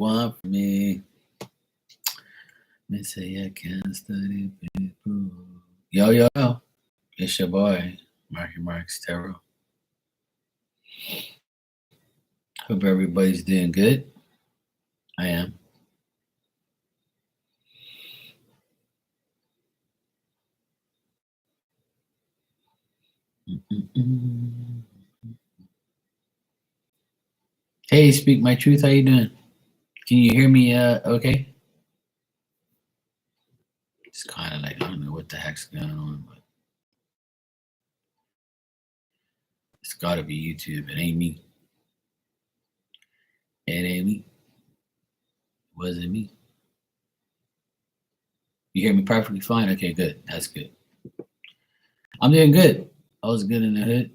want from me. They say I can't study people. Yo, yo, yo. It's your boy, Marky Marks Tarot. Hope everybody's doing good. I am. Mm-mm-mm. Hey, Speak My Truth. How you doing? Can you hear me? Okay. It's kind of like I don't know what the heck's going on, but it's got to be YouTube. It ain't me. It ain't me. It wasn't me. You hear me perfectly fine? Okay, good. That's good. I'm doing good. I was good in the hood.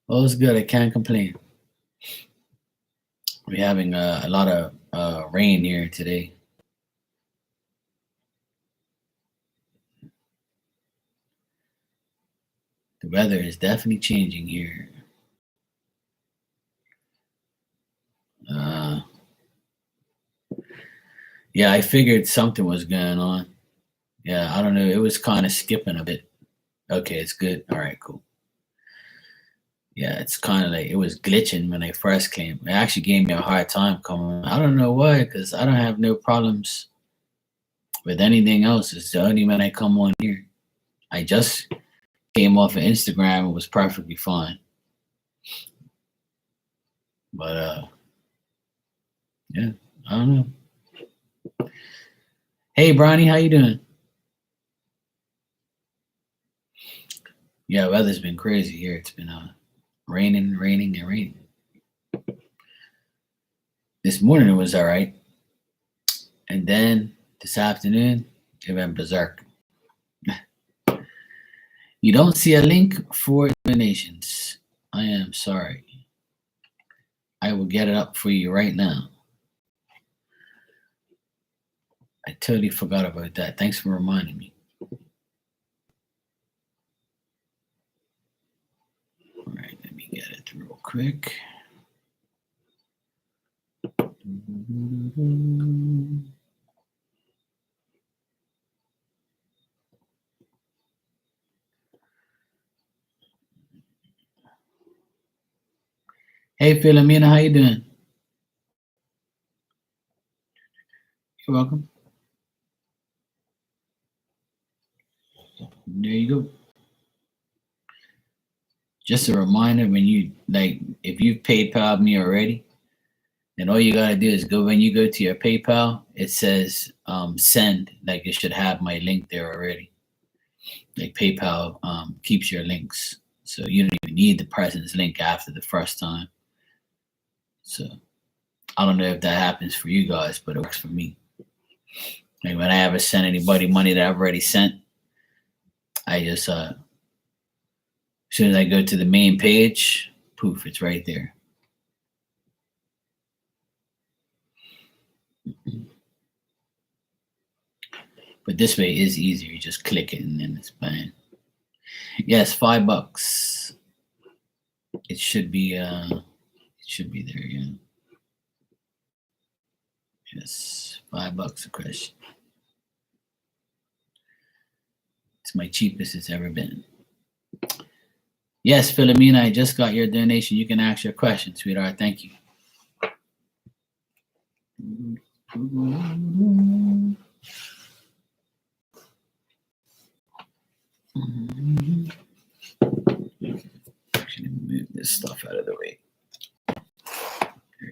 All was good. I can't complain. We're having a lot of rain here today. The weather is definitely changing here. Uh, yeah, I figured something was going on. Yeah, I don't know. It was kind of skipping a bit. Okay, it's good. All right, cool. Yeah, it's kind of like it was glitching when I first came. It actually gave me a hard time coming. I don't know why, because I don't have no problems with anything else. It's the only when I come on here. I just came off of Instagram. It was perfectly fine. But yeah, I don't know. Hey, Bronny, how you doing? Yeah, weather's been crazy here. It's been raining, raining, and raining. This morning it was all right, and then this afternoon it went berserk. You don't see a link for donations. I am sorry. I will get it up for you right now. I totally forgot about that. Thanks for reminding me. All right, let me get it real quick. Hey, Philomena, how you doing? You're welcome. There you go. Just a reminder when you like, if you've PayPal me already, then all you gotta do is go when you go to your PayPal, it says send. Like it should have my link there already. Like PayPal keeps your links, so you don't even need the person's link after the first time. So I don't know if that happens for you guys, but it works for me. Like when I ever send anybody money that I've already sent, I just as soon as I go to the main page, poof, it's right there. But this way is easier. You just click it and then it's bang. Yes, $5. It should be there, yeah. Yes, $5 a question. It's my cheapest it's ever been. Yes, Philomena, I just got your donation. You can ask your question, sweetheart. Thank you. Actually, move this stuff out of the way.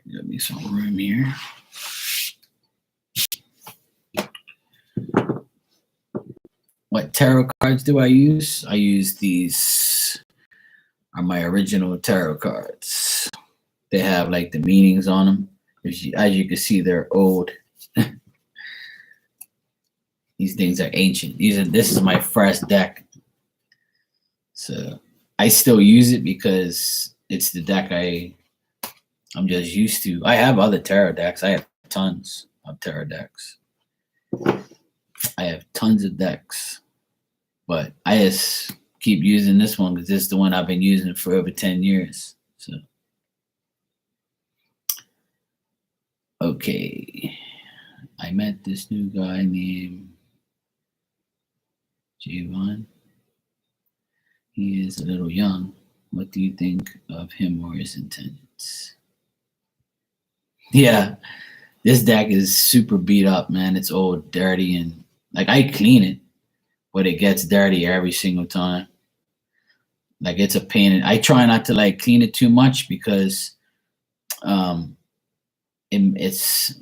Give me some room here. What tarot cards do I use? I use these are my original tarot cards. They have like the meanings on them. As you can see, they're old. These things are ancient. This is my first deck. So I still use it because it's the deck I'm just used to. I have other tarot decks. I have tons of tarot decks. I have tons of decks. But I just keep using this one because this is the one I've been using for over 10 years. So Okay. I met this new guy named Javon. He is a little young. What do you think of him or his intentions? Yeah, this deck is super beat up, man. It's old, dirty, and like I clean it, but it gets dirty every single time. Like it's a pain. I try not to like clean it too much because um it's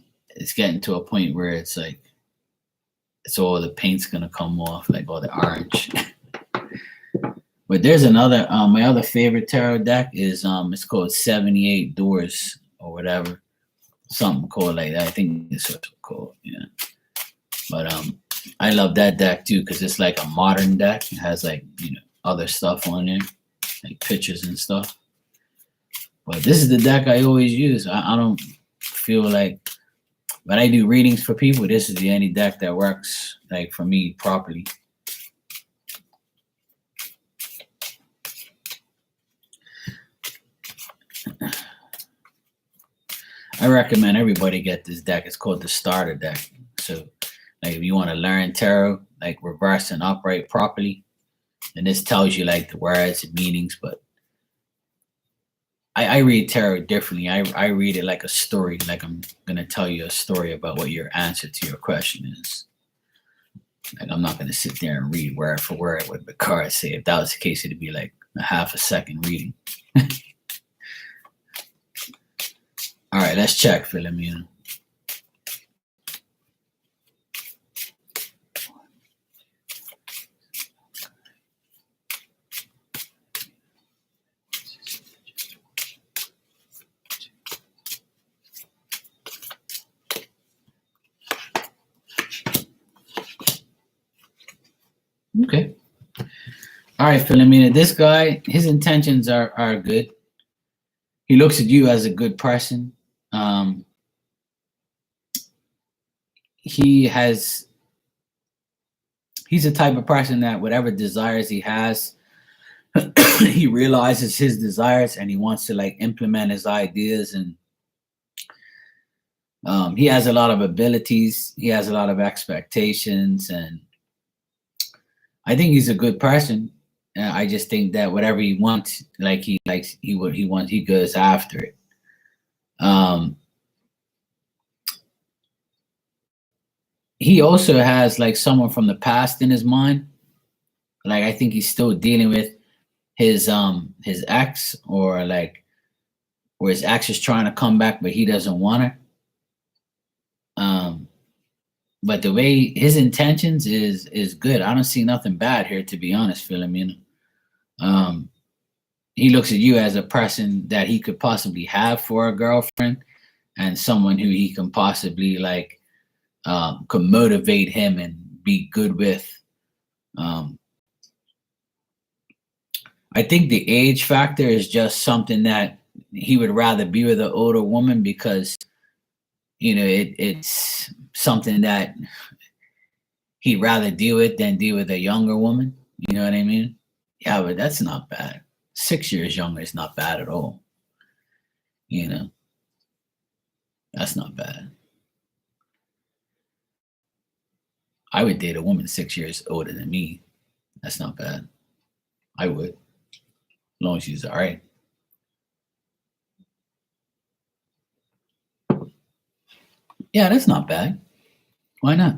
getting to a point where it's like it's all the paint's gonna come off, like all the orange. But there's another my other favorite tarot deck is it's called 78 Doors or whatever. Something called like that. I think it's what it's called, yeah. But I love that deck too because it's like a modern deck. It has like, you know, other stuff on there, like pictures and stuff. But this is the deck I always use. I don't feel like when I do readings for people, this is the only deck that works like for me properly. I recommend everybody get this deck. It's called the starter deck. So like if you want to learn tarot, like reverse and upright properly, and this tells you like the words and meanings, but I read tarot differently. I read it like a story, like I'm gonna tell you a story about what your answer to your question is. Like I'm not gonna sit there and read word for word what the cards say. If that was the case, it'd be like a half a second reading. All right, let's check, Philomena. Okay. All right, Philomena. This guy, his intentions are good. He looks at you as a good person. He has he's the type of person that whatever desires he has, he realizes his desires and he wants to like implement his ideas, and he has a lot of abilities, he has a lot of expectations, and I think he's a good person. I just think that whatever he wants, like he likes, he wants, he goes after it. He also has like someone from the past in his mind. Like I think he's still dealing with his ex, or like where his ex is trying to come back but he doesn't want her. But the way his intentions is good. I don't see nothing bad here, to be honest, Philomena. He looks at you as a person that he could possibly have for a girlfriend, and someone who he can possibly like could motivate him and be good with. I think the age factor is just something that he would rather be with an older woman because you know it's something that he'd rather deal with than deal with a younger woman. You know what I mean? Yeah, but that's not bad. 6 years younger is not bad at all. You know, that's not bad. I would date a woman 6 years older than me. That's not bad. I would, as long as she's all right. Yeah, that's not bad. Why not?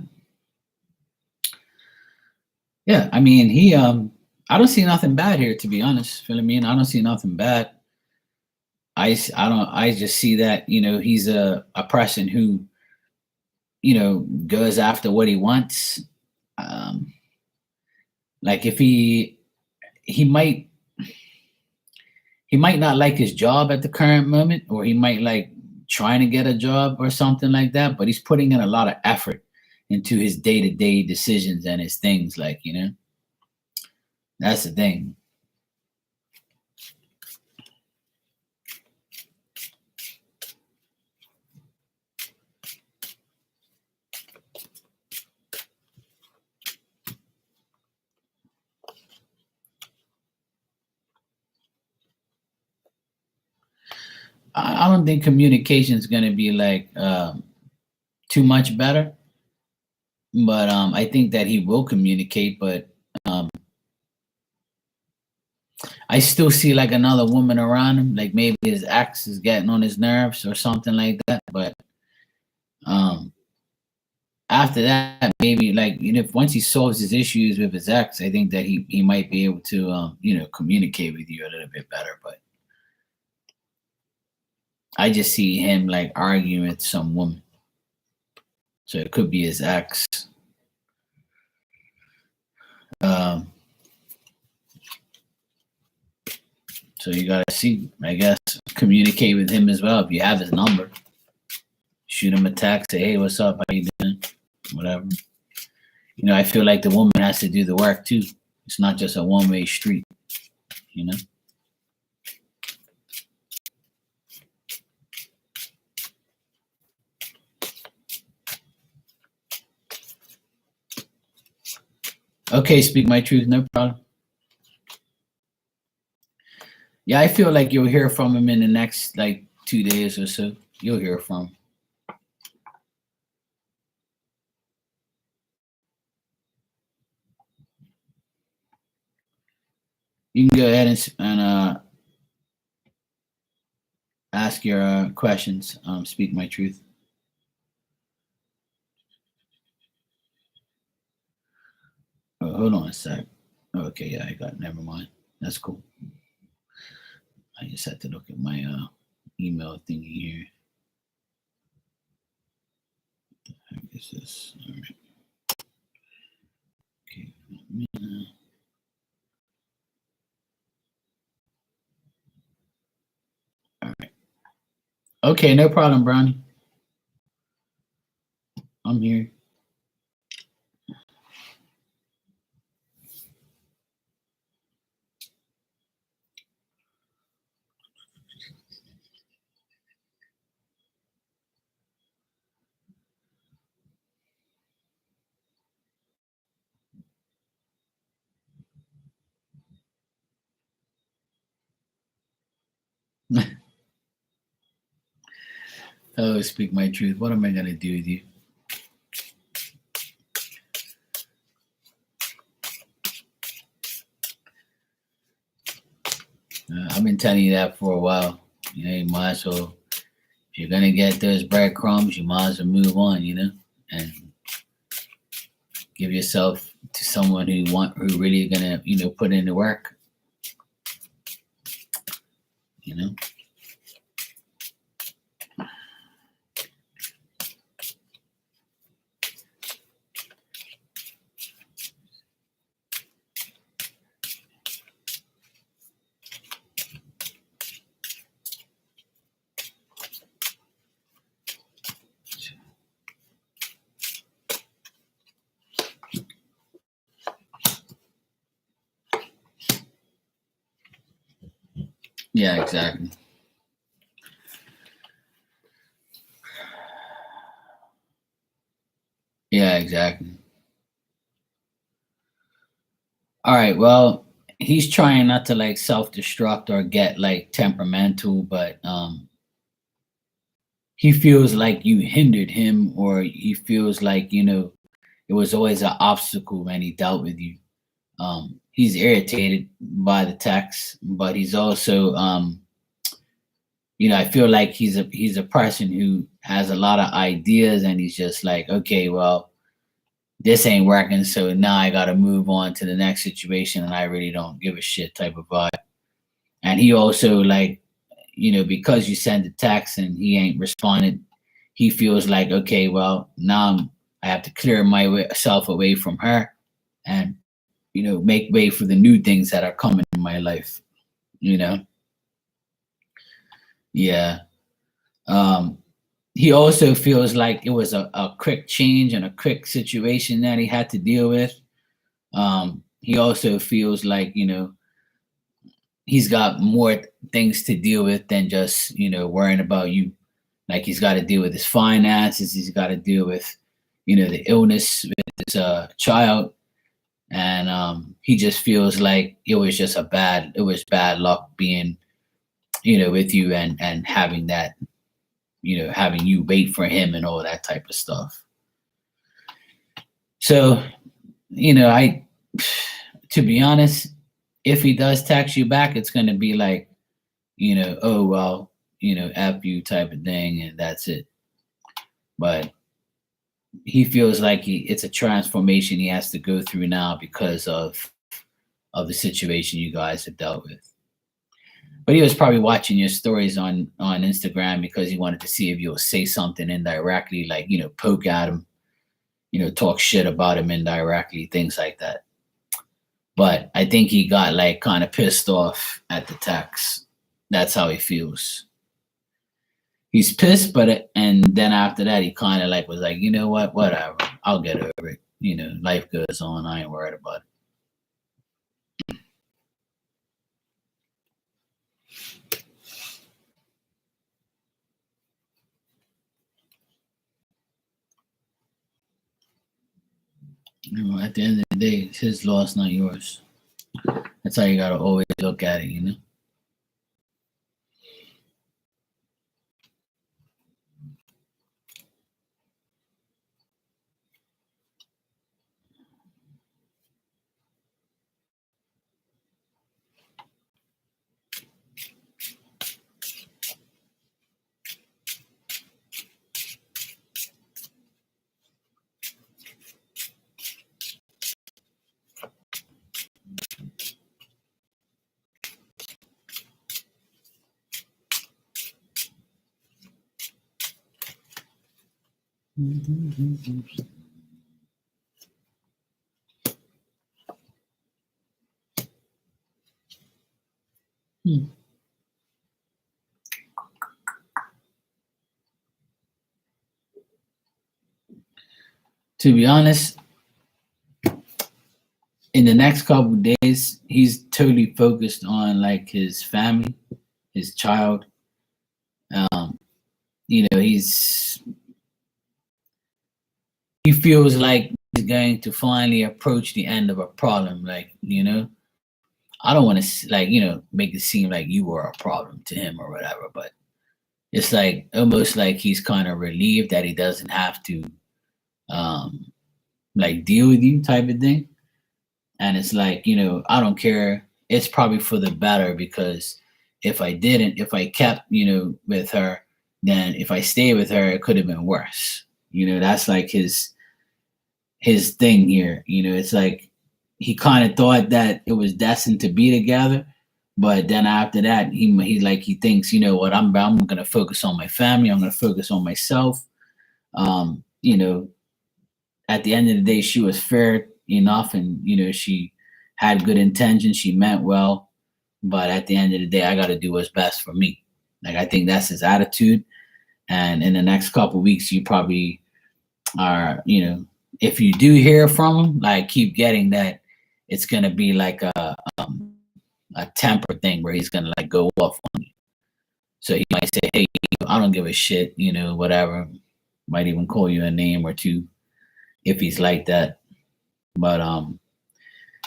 Yeah, I mean, I don't see nothing bad here, to be honest. Feel me? I don't see nothing bad. I don't. I just see that he's a person who goes after what he wants. Um, like if he might he might not like his job at the current moment, or he might like trying to get a job or something like that. But he's putting in a lot of effort into his day to day decisions and his things. Like that's the thing. I don't think communication is going to be like too much better, but I think that he will communicate. But um, I still see like another woman around him, like maybe his ex is getting on his nerves or something like that. But um, after that, maybe like if once he solves his issues with his ex, I think that he might be able to communicate with you a little bit better. But I just see him like arguing with some woman, so it could be his ex. Um, so you gotta see, I guess, communicate with him as well. If you have his number, shoot him a text, say, "Hey, what's up? How you doing?" Whatever. I feel like the woman has to do the work too. It's not just a one-way street. You know. Okay, speak my truth, no problem. Yeah, I feel like you'll hear from him in the next like 2 days or so. You'll hear from him. You can go ahead and ask your questions. Speak my truth. Oh, hold on a sec. Okay, yeah, I got. Never mind. That's cool. I just had to look at my email thingy here. What is this? All right. Okay. All right. Okay, no problem, Brownie. I'm here. Oh, speak my truth. What am I gonna do with you? I've been telling you that for a while. You might as well. If you're gonna get those breadcrumbs, you might as well move on. And give yourself to someone who really gonna put in the work. You know. Yeah, exactly. Yeah, exactly. All right. Well, he's trying not to like self-destruct or get like temperamental, but he feels like you hindered him, or he feels like it was always an obstacle when he dealt with you. He's irritated by the text, but he's also I feel like he's a person who has a lot of ideas, and he's just like, okay, well, this ain't working, so now I got to move on to the next situation, and I really don't give a shit type of vibe. And he also like, because you sent the text and he ain't responded, he feels like, okay, well, now I have to clear myself away from her, and make way for the new things that are coming in my life. You know, yeah. Um, he also feels like it was a quick change and a quick situation that he had to deal with. He also feels like he's got more things to deal with than just worrying about you. Like he's got to deal with his finances. He's got to deal with the illness with his child, and he just feels like it was bad luck being with you, and having that, having you wait for him and all that type of stuff. So, I, to be honest, if he does text you back, it's going to be like, oh, well, F you type of thing, and that's it. But he feels like it's a transformation he has to go through now because of the situation you guys have dealt with. But he was probably watching your stories on Instagram because he wanted to see if you'll say something indirectly, like, poke at him, talk shit about him indirectly, things like that. But I think he got like kind of pissed off at the text. That's how he feels. He's pissed, and then after that, he kind of like was like, you know what, whatever, I'll get over it. Life goes on. I ain't worried about it. At the end of the day, it's his loss, not yours. That's how you gotta always look at it. To be honest, in the next couple of days, he's totally focused on like his family, his child. He feels like he's going to finally approach the end of a problem. Like, I don't want to like, make it seem like you were a problem to him or whatever, but it's like almost like he's kind of relieved that he doesn't have to like deal with you type of thing. And it's like, I don't care. It's probably for the better, because if I kept, with her, then if I stayed with her, it could have been worse. That's like his thing here. It's like he kind of thought that it was destined to be together, but then after that, he thinks, what, I'm gonna focus on my family. I'm gonna focus on myself. At the end of the day, she was fair enough, and she had good intentions. She meant well, but at the end of the day, I got to do what's best for me. Like, I think that's his attitude. And in the next couple of weeks, you probably are, if you do hear from him, like, keep getting that it's gonna be like a temper thing where he's gonna like go off on you. So he might say, "Hey, I don't give a shit," whatever. Might even call you a name or two if he's like that. But only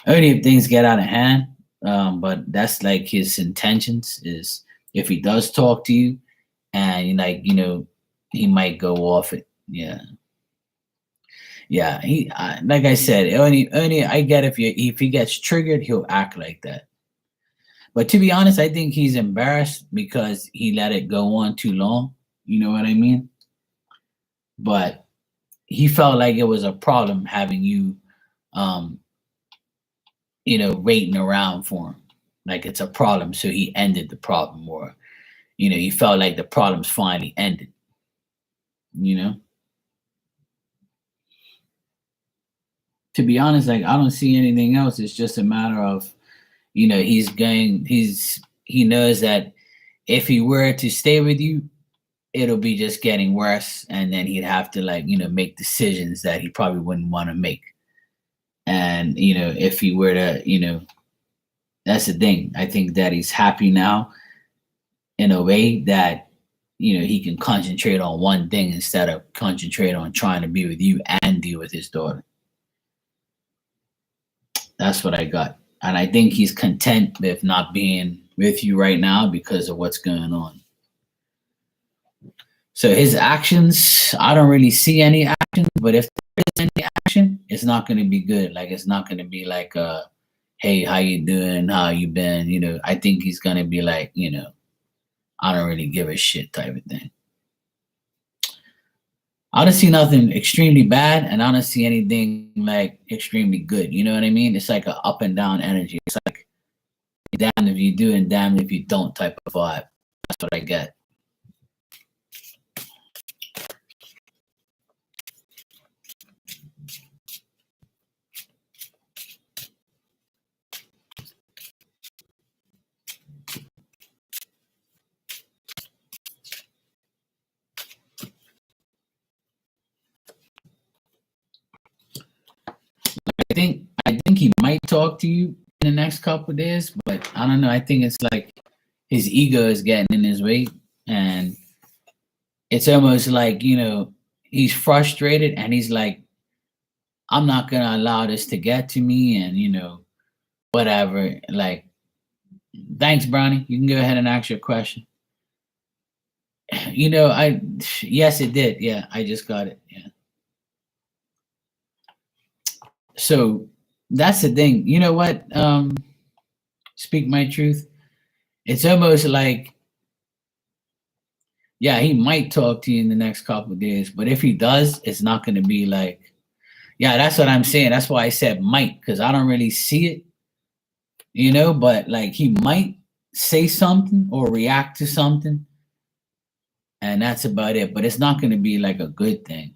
if things get out of hand. But that's like his intentions, is if he does talk to you, and like, he might go off it. Yeah. Yeah, like I said, only I get if he gets triggered, he'll act like that. But to be honest, I think he's embarrassed because he let it go on too long. You know what I mean? But he felt like it was a problem having you, um, waiting around for him. Like it's a problem, so he ended the problem, or he felt like the problem's finally ended. You know. To be honest, like I don't see anything else. It's just a matter of, he knows that if he were to stay with you, it'll be just getting worse, and then he'd have to like, make decisions that he probably wouldn't want to make. And if he were to, that's the thing. I think that he's happy now in a way that he can concentrate on one thing instead of concentrate on trying to be with you and deal with his daughter. That's what I got. And I think he's content with not being with you right now because of what's going on. So his actions, I don't really see any action, but if there is any action, it's not going to be good. Like, it's not going to be like, hey, how you doing? How you been? You know, I think he's going to be like, you know, I don't really give a shit type of thing. I don't see nothing extremely bad, and I don't see anything like extremely good. You know what I mean? It's like an up and down energy. It's like damn if you do and damn if you don't type of vibe. That's what I get. I think he might talk to you in the next couple of days, but I don't know. I think it's like his ego is getting in his way, and it's almost like, you know, he's frustrated and he's like, I'm not gonna allow this to get to me, and you know, whatever. Like, thanks, Brownie. You can go ahead and ask your question. You know, yes, it did. Yeah, I just got it. Yeah. So that's the thing. You know what? Speak my truth. It's almost like, yeah, he might talk to you in the next couple of days, but if he does, it's not going to be like, yeah, that's what I'm saying. That's why I said might, because I don't really see it, you know, but like he might say something or react to something, and that's about it. But it's not going to be like a good thing.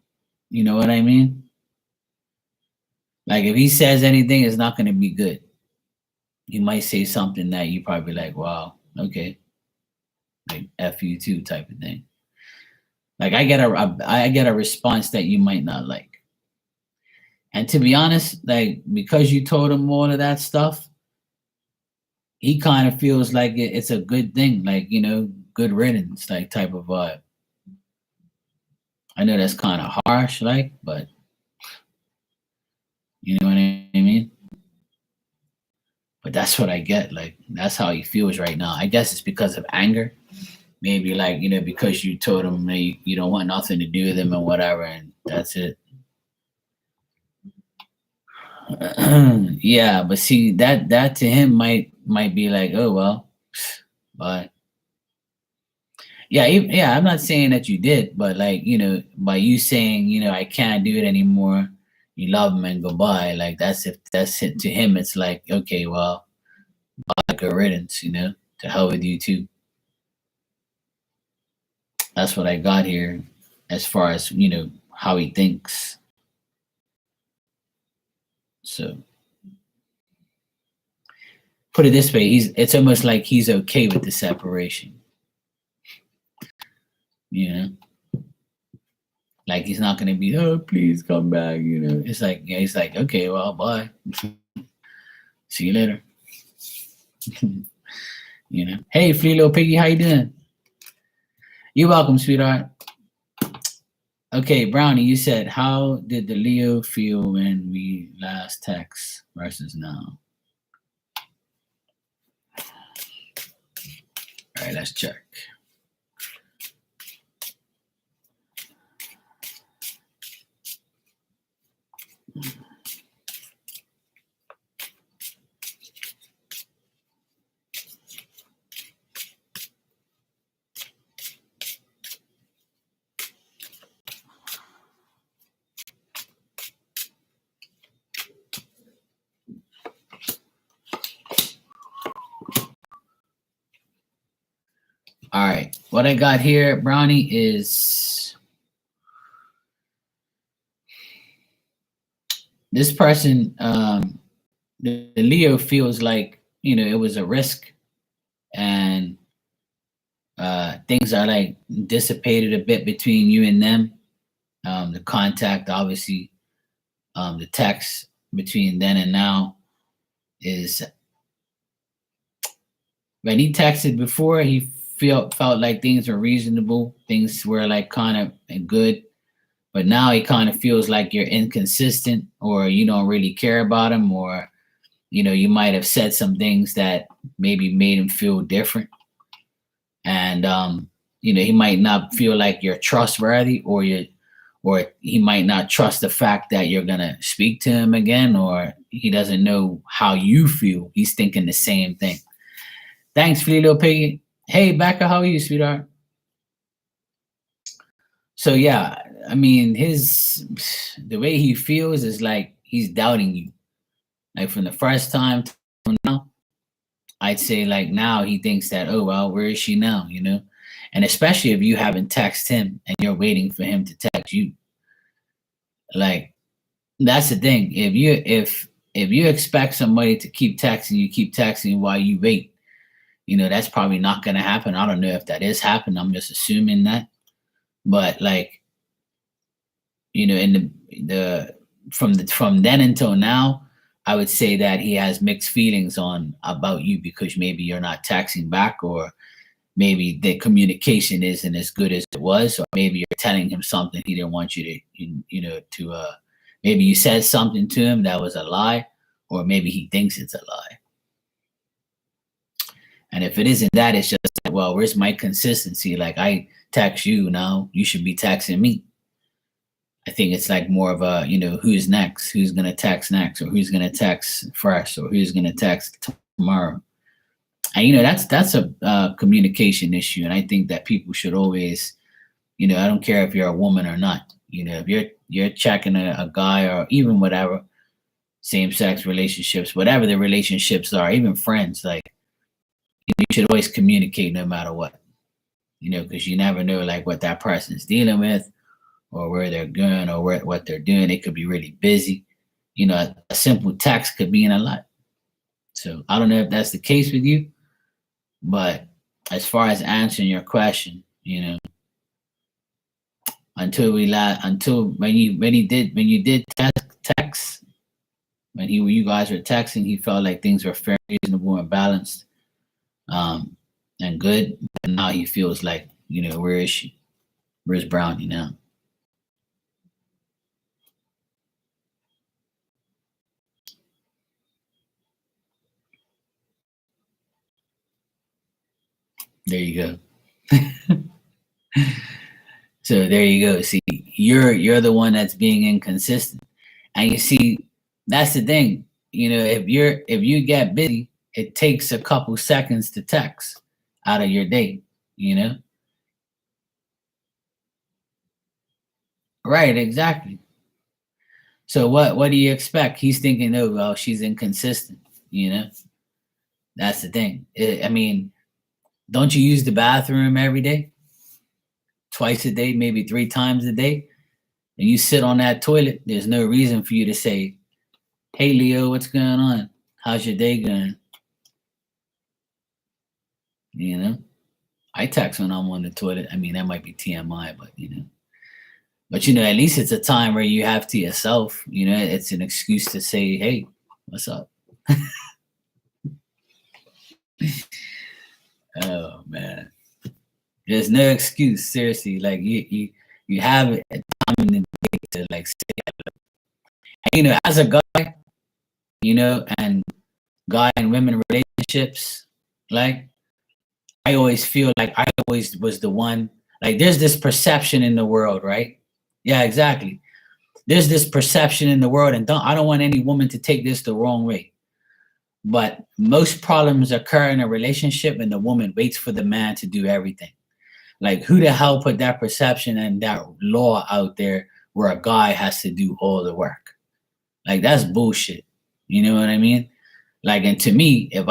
You know what I mean? Like if he says anything, it's not going to be good. He might say something that you probably like, wow, okay, like F you too type of thing. Like I get a response that you might not like. And to be honest, like because you told him all of that stuff, he kind of feels like it's a good thing, like, you know, good riddance, like type of vibe. I know that's kind of harsh, like, but you know what I mean? But that's what I get. Like, that's how he feels right now. I guess it's because of anger. Maybe like, you know, because you told him you don't want nothing to do with him and whatever, and that's it. Yeah, but see that to him might be like, oh well, but yeah, yeah. I'm not saying that you did, but like, you know, by you saying, you know, I can't do it anymore, you love him and goodbye. Like that's it to him. It's like, okay, well, bye, good riddance. You know, to hell with you too. That's what I got here, as far as, you know, how he thinks. So put it this way, it's almost like he's okay with the separation. You know, like he's not gonna be, oh please come back. You know, it's like, yeah, he's like, okay, well, bye. See you later. You know, hey, Flea Little Piggy, how you doing? You're welcome, sweetheart. Okay, Brownie, you said, how did the Leo feel when we last text versus now? All right, let's check. All right, what I got here, Brownie, is this person, the Leo feels like, you know, it was a risk, and things are like dissipated a bit between you and them. The contact, obviously, the text between then and now is, when he texted before, he felt like things were reasonable, things were like kind of good, but now he kind of feels like you're inconsistent, or you don't really care about him, or you know, you might have said some things that maybe made him feel different. And he might not feel like you're trustworthy, or he might not trust the fact that you're gonna speak to him again, or he doesn't know how you feel. He's thinking the same thing. Thanks, Flilo Piggy. Hey, Becca, how are you, sweetheart? So yeah, I mean, the way he feels is like he's doubting you. Like from the first time to now, I'd say like now he thinks that, oh well, where is she now? And especially if you haven't texted him and you're waiting for him to text you. Like that's the thing. If you expect somebody to keep texting while you wait, that's probably not gonna happen. I don't know if that is happening. I'm just assuming that. But like, in the from then until now, I would say that he has mixed feelings about you because maybe you're not texting back, or maybe the communication isn't as good as it was, or maybe you're telling him something he didn't want you to maybe you said something to him that was a lie, or maybe he thinks it's a lie. And if it isn't that, it's just like, well, where's my consistency? Like I text you now, you should be texting me. I think it's like more of a, who's next, who's gonna text next, or who's gonna text first, or who's gonna text tomorrow. And that's a communication issue, and I think that people should always, I don't care if you're a woman or not, if you're checking a guy, or even whatever, same sex relationships, whatever the relationships are, even friends, like you should always communicate no matter what, because you never know like what that person's dealing with, or where they're going, or what they're doing. They could be really busy. A simple text could mean a lot. So I don't know if that's the case with you, but as far as answering your question, until when you did text, when you guys were texting, he felt like things were fair, reasonable, and balanced, and good. And now he feels like, where is she? Where's Brownie now? There you go. So there you go. See, you're the one that's being inconsistent. And you see, that's the thing. If you get busy, it takes a couple seconds to text out of your day, Right, exactly. So what do you expect? He's thinking, oh well, she's inconsistent, That's the thing. I mean, don't you use the bathroom every day? Twice a day, maybe 3 times a day? And you sit on that toilet, there's no reason for you to say, hey Leo, what's going on? How's your day going? I text when I'm on the toilet. I mean, that might be TMI, but at least it's a time where you have to yourself. It's an excuse to say, hey, what's up? Oh man, there's no excuse. Seriously, like you have a time in the day to like say hello. And, as a guy, and guy and women relationships, like I always feel like I always was the one. Like there's this perception in the world, right? Yeah, exactly. There's this perception in the world, and I don't want any woman to take this the wrong way. But most problems occur in a relationship and the woman waits for the man to do everything. Like who the hell put that perception and that law out there where a guy has to do all the work? Like that's bullshit. You know what I mean? Like, and to me, if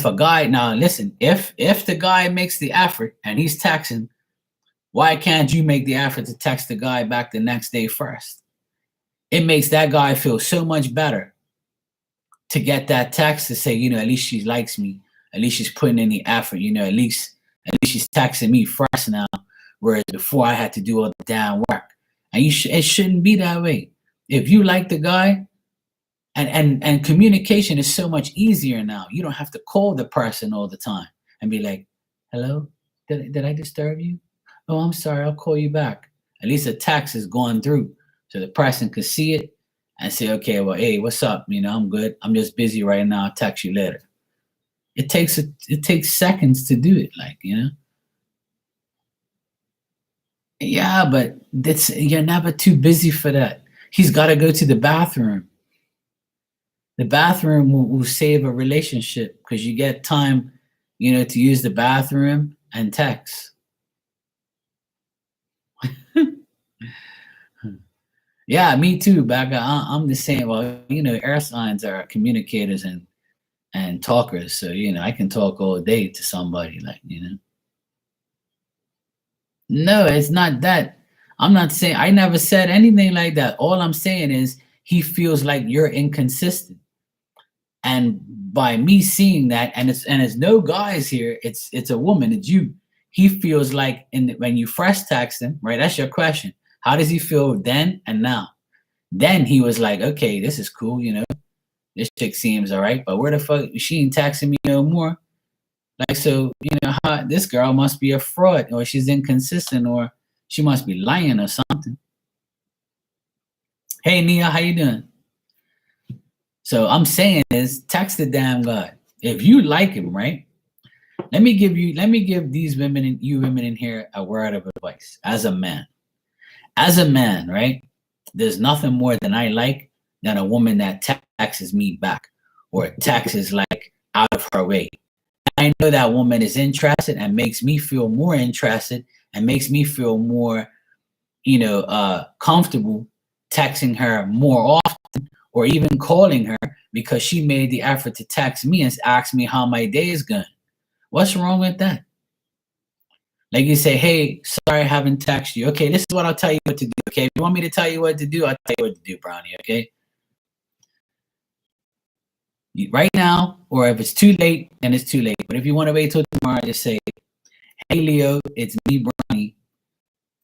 a guy, now listen, if the guy makes the effort and he's texting, why can't you make the effort to text the guy back the next day first? It makes that guy feel so much better to get that text to say, at least she likes me. At least she's putting in the effort, at least she's texting me first now. Whereas before I had to do all the damn work. And it shouldn't be that way. If you like the guy, and communication is so much easier now. You don't have to call the person all the time and be like, hello, did I disturb you? Oh, I'm sorry, I'll call you back. At least a text is going through so the person can see it and say, okay, well, hey, what's up? I'm good. I'm just busy right now. I'll text you later. It takes seconds to do it, like, Yeah, but you're never too busy for that. He's got to go to the bathroom. The bathroom will save a relationship because you get time, to use the bathroom and text. Yeah, me too. Back, I'm the same. Well, air signs are communicators and talkers, so I can talk all day to somebody, like. No, it's not that. I'm not saying, I never said anything like that. All I'm saying is he feels like you're inconsistent. And by me seeing that, and it's no guys here, it's a woman, it's you. He feels like when you fresh text him, right? That's your question. How does he feel then and now? Then he was like, okay, this is cool, This chick seems all right, but where the fuck, she ain't texting me no more. Like, so, this girl must be a fraud, or she's inconsistent, or she must be lying or something. Hey, Nia, how you doing? So I'm saying is, text the damn guy. If you like him, right? Let me give these women and you women in here a word of advice. As a man, right? There's nothing more than I like than a woman that texts me back, or texts like out of her way. I know that woman is interested and makes me feel more interested and makes me feel more, comfortable texting her more often, or even calling her because she made the effort to text me and ask me how my day is going. What's wrong with that? Like, you say, hey, sorry I haven't texted you. Okay, this is what I'll tell you what to do. Okay, if you want me to tell you what to do, I'll tell you what to do, Brownie. Okay. Right now, or if it's too late, then it's too late. But if you want to wait till tomorrow, just say, hey, Leo, it's me, Brownie.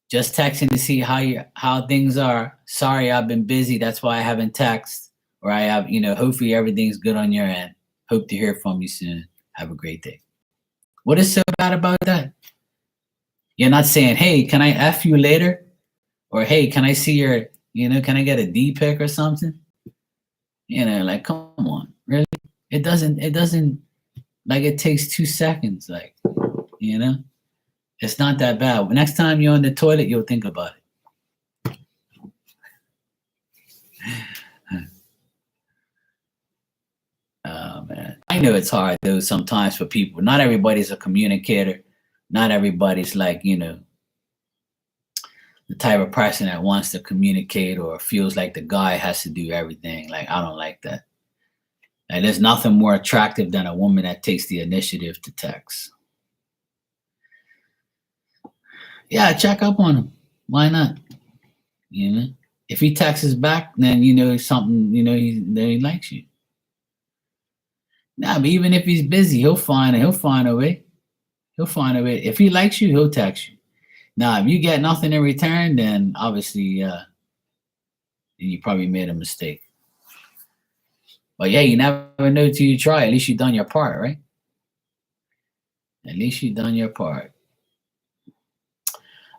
Just texting to see how things are. Sorry, I've been busy. That's why I haven't texted. Or I have, hopefully everything's good on your end. Hope to hear from you soon. Have a great day. What is so bad about that? You're not saying, hey, can I F you later? Or, hey, can I see your, can I get a D pic or something? Like, come on, really? It doesn't, like, it takes 2 seconds, like, it's not that bad. Next time you're on the toilet, you'll think about it. Oh, man. I know it's hard, though, sometimes for people. Not everybody's a communicator. Not everybody's like, the type of person that wants to communicate or feels like the guy has to do everything. Like, I don't like that. And there's nothing more attractive than a woman that takes the initiative to text. Yeah, check up on him. Why not? If he texts back, then something, he likes you. Nah, but even if he's busy, he'll find a way. He'll find a way. If he likes you, he'll text you. Now, if you get nothing in return, then obviously you probably made a mistake. But yeah, you never know till you try. At least you've done your part, right? At least you've done your part.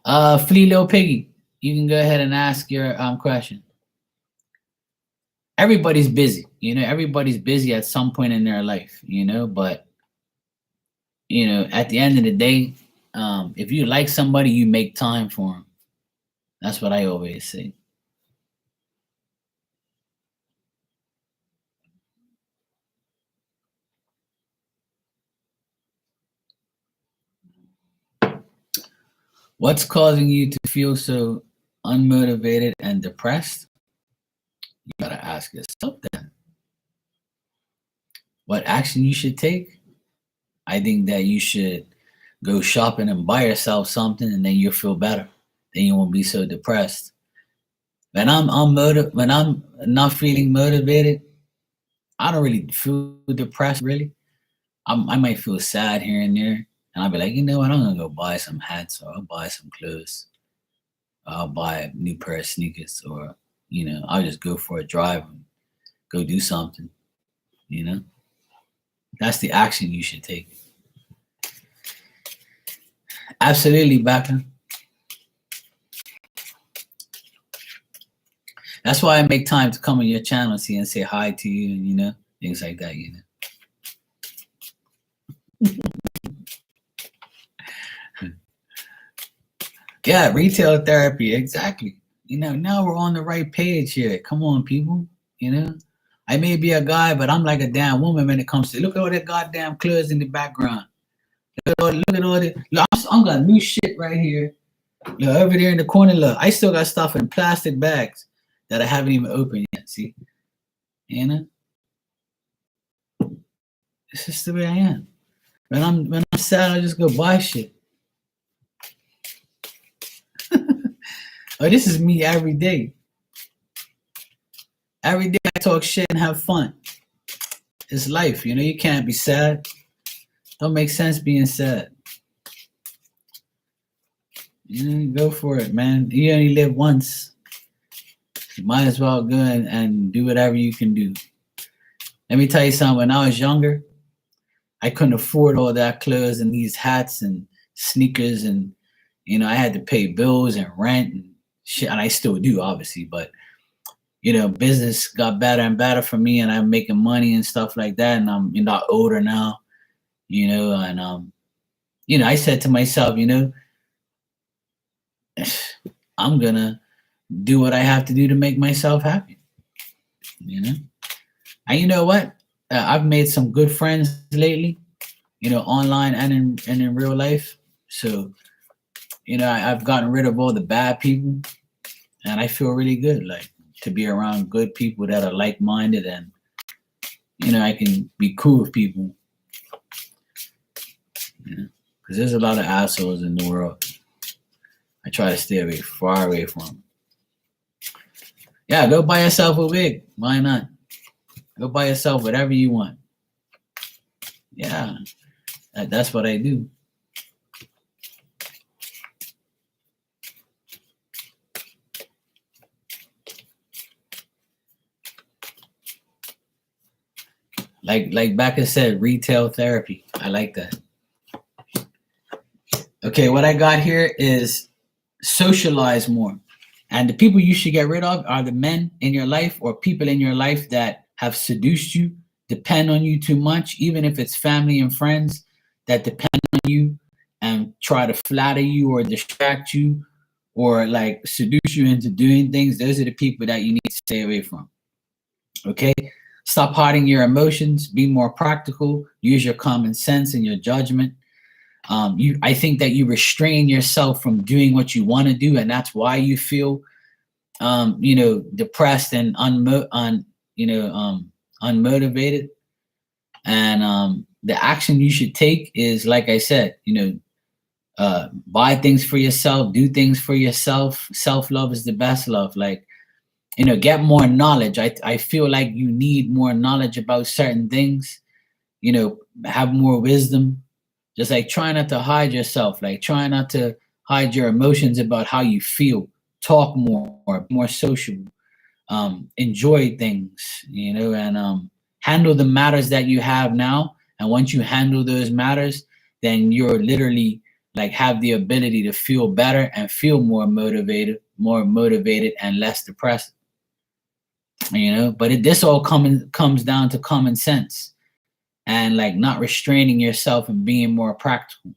Flea Lil Piggy, you can go ahead and ask your question. Everybody's busy, everybody's busy at some point in their life, but at the end of the day, if you like somebody, you make time for them. That's what I always say. What's causing you to feel so unmotivated and depressed? You gotta ask yourself that. What action you should take? I think that you should go shopping and buy yourself something, and then you'll feel better. Then you won't be so depressed. When I'm not feeling motivated, I don't really feel depressed. Really, I might feel sad here and there, and I'll be like, I'm gonna go buy some hats, or I'll buy some clothes, I'll buy a new pair of sneakers, or I'll just go for a drive and go do something. That's the action you should take. Absolutely, Becca. That's why I make time to come on your channel, see, and say hi to you, and things like that. Yeah, retail therapy, exactly. Now we're on the right page here. Come on, people. You know, I may be a guy, but I'm like a damn woman when it comes to look at all that goddamn clothes in the background. Look at all the. Look, I'm got new shit right here. Look over there in the corner. Look, I still got stuff in plastic bags that I haven't even opened yet. See, you know, it's just the way I am. When I'm sad, I just go buy shit. Oh, this is me every day. Every day I talk shit and have fun. It's life, you can't be sad. Don't make sense being sad. Go for it, man. You only live once. You might as well go and do whatever you can do. Let me tell you something. When I was younger, I couldn't afford all that clothes and these hats and sneakers, and I had to pay bills and rent and shit, and I still do, obviously, but business got better and better for me, and I'm making money and stuff like that, and I'm older now, and I said to myself, I'm gonna do what I have to do to make myself happy, and you know what? I've made some good friends lately, online and in real life. So, I've gotten rid of all the bad people, and I feel really good, like to be around good people that are like-minded, and I can be cool with people. Because there's a lot of assholes in the world. I try to stay far away from them. Yeah, go buy yourself a wig. Why not? Go buy yourself whatever you want. Yeah, that's what I do. Like Becca said, retail therapy. I like that. Okay, what I got here is socialize more. And the people you should get rid of are the men in your life or people in your life that have seduced you, depend on you too much, even if it's family and friends that depend on you and try to flatter you or distract you or like seduce you into doing things. Those are the people that you need to stay away from. Okay? Stop hiding your emotions, be more practical, use your common sense and your judgment. I think that you restrain yourself from doing what you want to do, and that's why you feel, depressed and unmotivated. And the action you should take is, like I said, buy things for yourself, do things for yourself. Self-love is the best love. Like, get more knowledge. I feel like you need more knowledge about certain things. Have more wisdom. Just like try not to hide yourself, like try not to hide your emotions about how you feel. Talk more sociable, enjoy things, and handle the matters that you have now. And once you handle those matters, then you're literally like have the ability to feel better and feel more motivated and less depressed. But this all comes down to common sense. And like not restraining yourself and being more practical,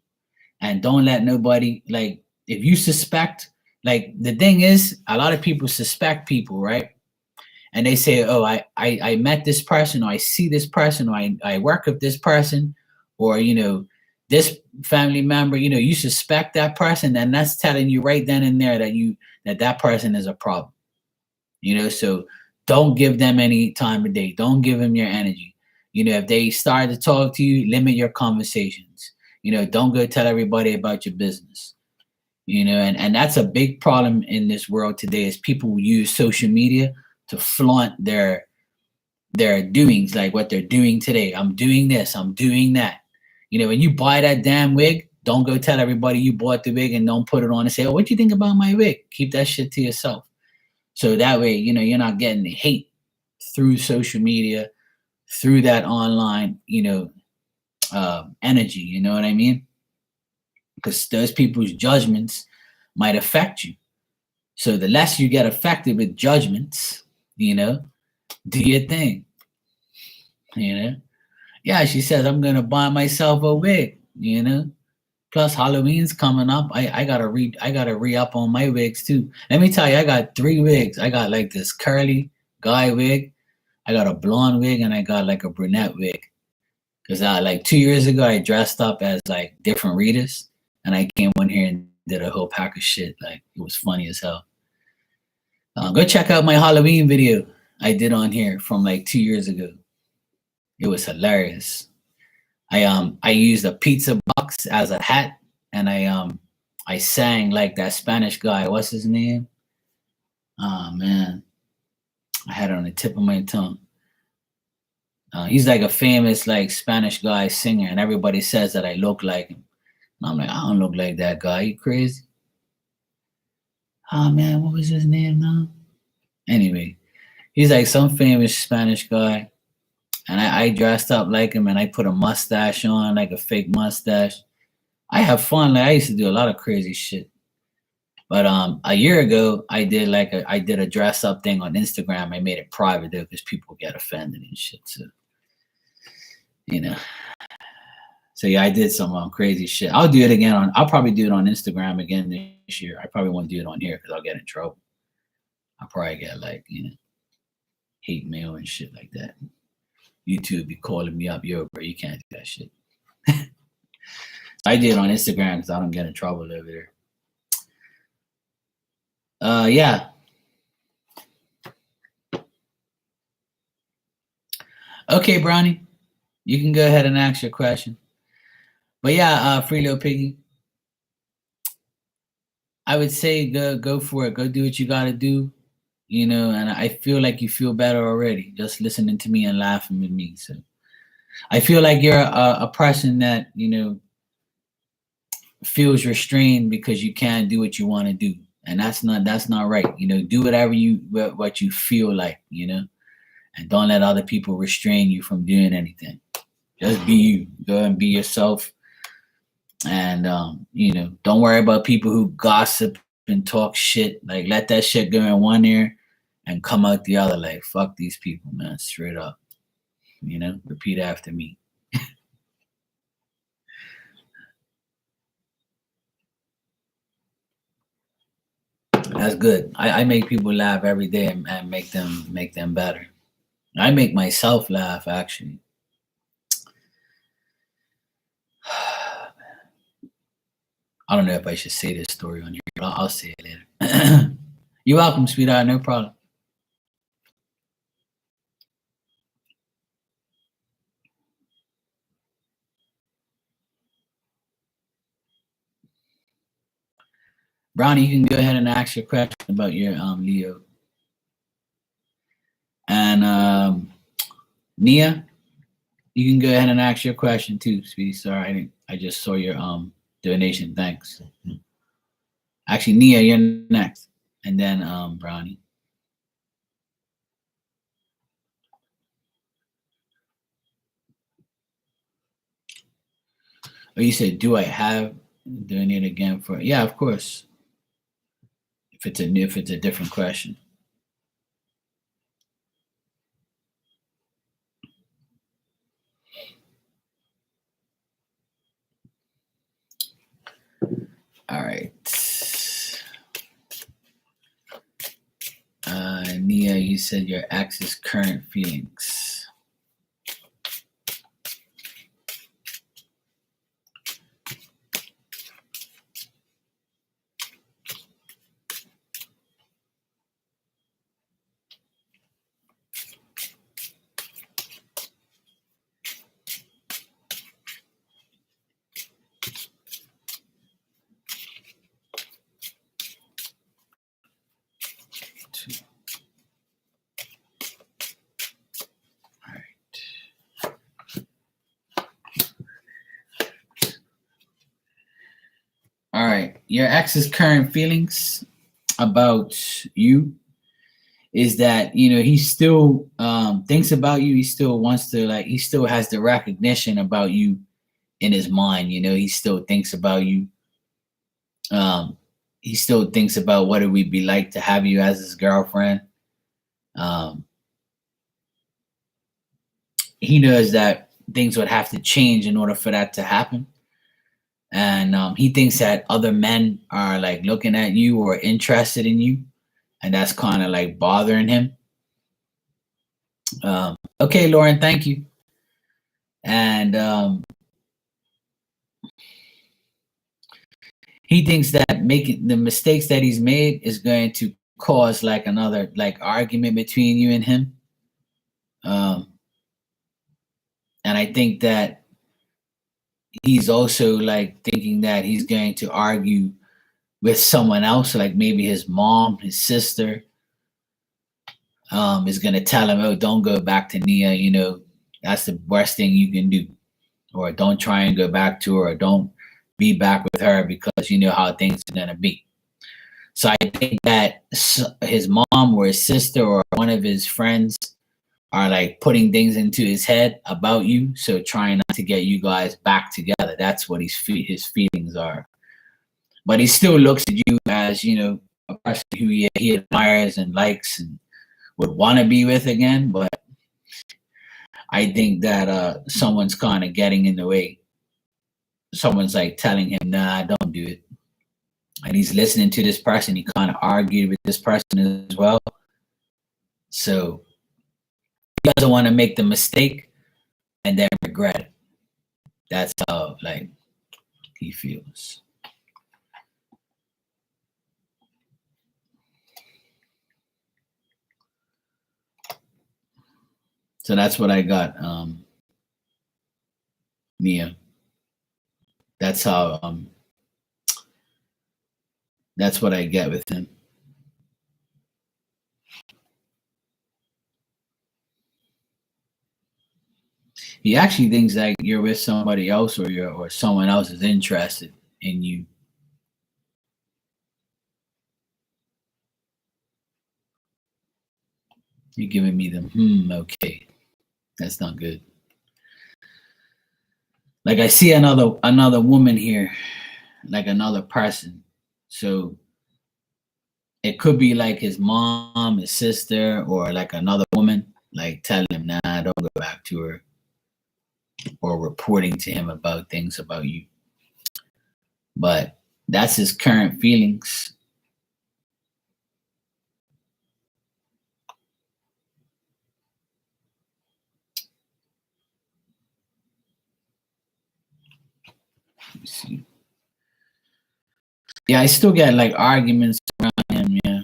and don't let nobody, like, if you suspect, like, the thing is, a lot of people suspect people, right? And they say, oh, I met this person, or I see this person, or I work with this person, or this family member. You suspect that person, and that's telling you right then and there that person is a problem. So don't give them any time of day. Don't give them your energy. If they start to talk to you, limit your conversations. Don't go tell everybody about your business. And that's a big problem in this world today, is people use social media to flaunt their doings, like what they're doing today. I'm doing this, I'm doing that. When you buy that damn wig, don't go tell everybody you bought the wig, and don't put it on and say, oh, what do you think about my wig? Keep that shit to yourself. So that way, you're not getting hate through social media, through that online, energy, you know what I mean? Because those people's judgments might affect you. So the less you get affected with judgments, do your thing, Yeah, she says, I'm going to buy myself a wig, Plus Halloween's coming up. I gotta re-up on my wigs too. Let me tell you, I got 3 wigs. I got like this curly guy wig, I got a blonde wig, and I got like a brunette wig. Cause I like 2 years ago I dressed up as like different readers, and I came on here and did a whole pack of shit. Like it was funny as hell. Go check out my Halloween video I did on here from like 2 years ago. It was hilarious. I used a pizza box as a hat, and I sang like that Spanish guy. What's his name? Oh man, I had it on the tip of my tongue. He's like a famous like Spanish guy singer, and everybody says that I look like him. And I'm like, I don't look like that guy. You crazy? Oh man, what was his name now? Anyway, he's like some famous Spanish guy, and I dressed up like him, and I put a mustache on, like a fake mustache. I have fun. Like I used to do a lot of crazy shit. But a year ago, I did a dress up thing on Instagram. I made it private though, because people get offended and shit. So you know. So yeah, I did some crazy shit. I'll do it again I'll probably do it on Instagram again this year. I probably won't do it on here because I'll get in trouble. I'll probably get like, hate mail and shit like that. YouTube be calling me up, yo, bro, you can't do that shit. I did it on Instagram because I don't get in trouble over there. Yeah. Okay, Brownie, you can go ahead and ask your question. But yeah, Free Little Piggy, I would say go for it. Go do what you gotta do, and I feel like you feel better already just listening to me and laughing with me. So I feel like you're a person that, feels restrained because you can't do what you want to do. And that's not right. Do whatever what you feel like, and don't let other people restrain you from doing anything. Just be you. Go and be yourself. And don't worry about people who gossip and talk shit. Like let that shit go in one ear and come out the other. Like fuck these people, man. Straight up. Repeat after me. That's good. I make people laugh every day and make them better. I make myself laugh actually. I don't know if I should say this story on here, but I'll say it later. You're welcome, sweetheart. No problem. Brownie, you can go ahead and ask your question about your Leo. And Nia, you can go ahead and ask your question too, sweetie. Sorry, I just saw your donation. Thanks. Actually, Nia, you're next, and then Brownie. Oh, you said, do I have donate again for? Yeah, of course. If it's a different question. All right. Nia, you said your ex's current feelings. All right. Your ex's current feelings about you is that, he still thinks about you. He still wants to, like, he still has the recognition about you in his mind. He still thinks about you. He still thinks about what it would be like to have you as his girlfriend. He knows that things would have to change in order for that to happen. and he thinks that other men are like looking at you or interested in you, and that's kind of like bothering him. Okay, Lauren, thank you. And he thinks that making the mistakes that he's made is going to cause like another like argument between you and him. And I think that he's also like thinking that he's going to argue with someone else, like maybe his mom, his sister, is going to tell him, oh, don't go back to Nia, you know, that's the worst thing you can do. Or don't try and go back to her, or don't be back with her because you know how things are going to be. So I think that his mom or his sister or one of his friends are like putting things into his head about you. So trying not to get you guys back together. That's what his feelings are. But he still looks at you as, you know, a person who he admires and likes and would want to be with again. But I think that someone's kind of getting in the way. Someone's like telling him, nah, don't do it. And he's listening to this person. He kind of argued with this person as well. So he doesn't want to make the mistake and then regret it. That's how like he feels. So that's what I got, Mia. That's how that's what I get with him. He actually thinks that you're with somebody else, or someone else is interested in you. You're giving me the okay. That's not good. Like I see another woman here, like another person. So it could be like his mom, his sister, or like another woman, like telling him, nah, don't go back to her, or reporting to him about things about you. But that's his current feelings. Let me see. Yeah, I still get like arguments around him. Yeah,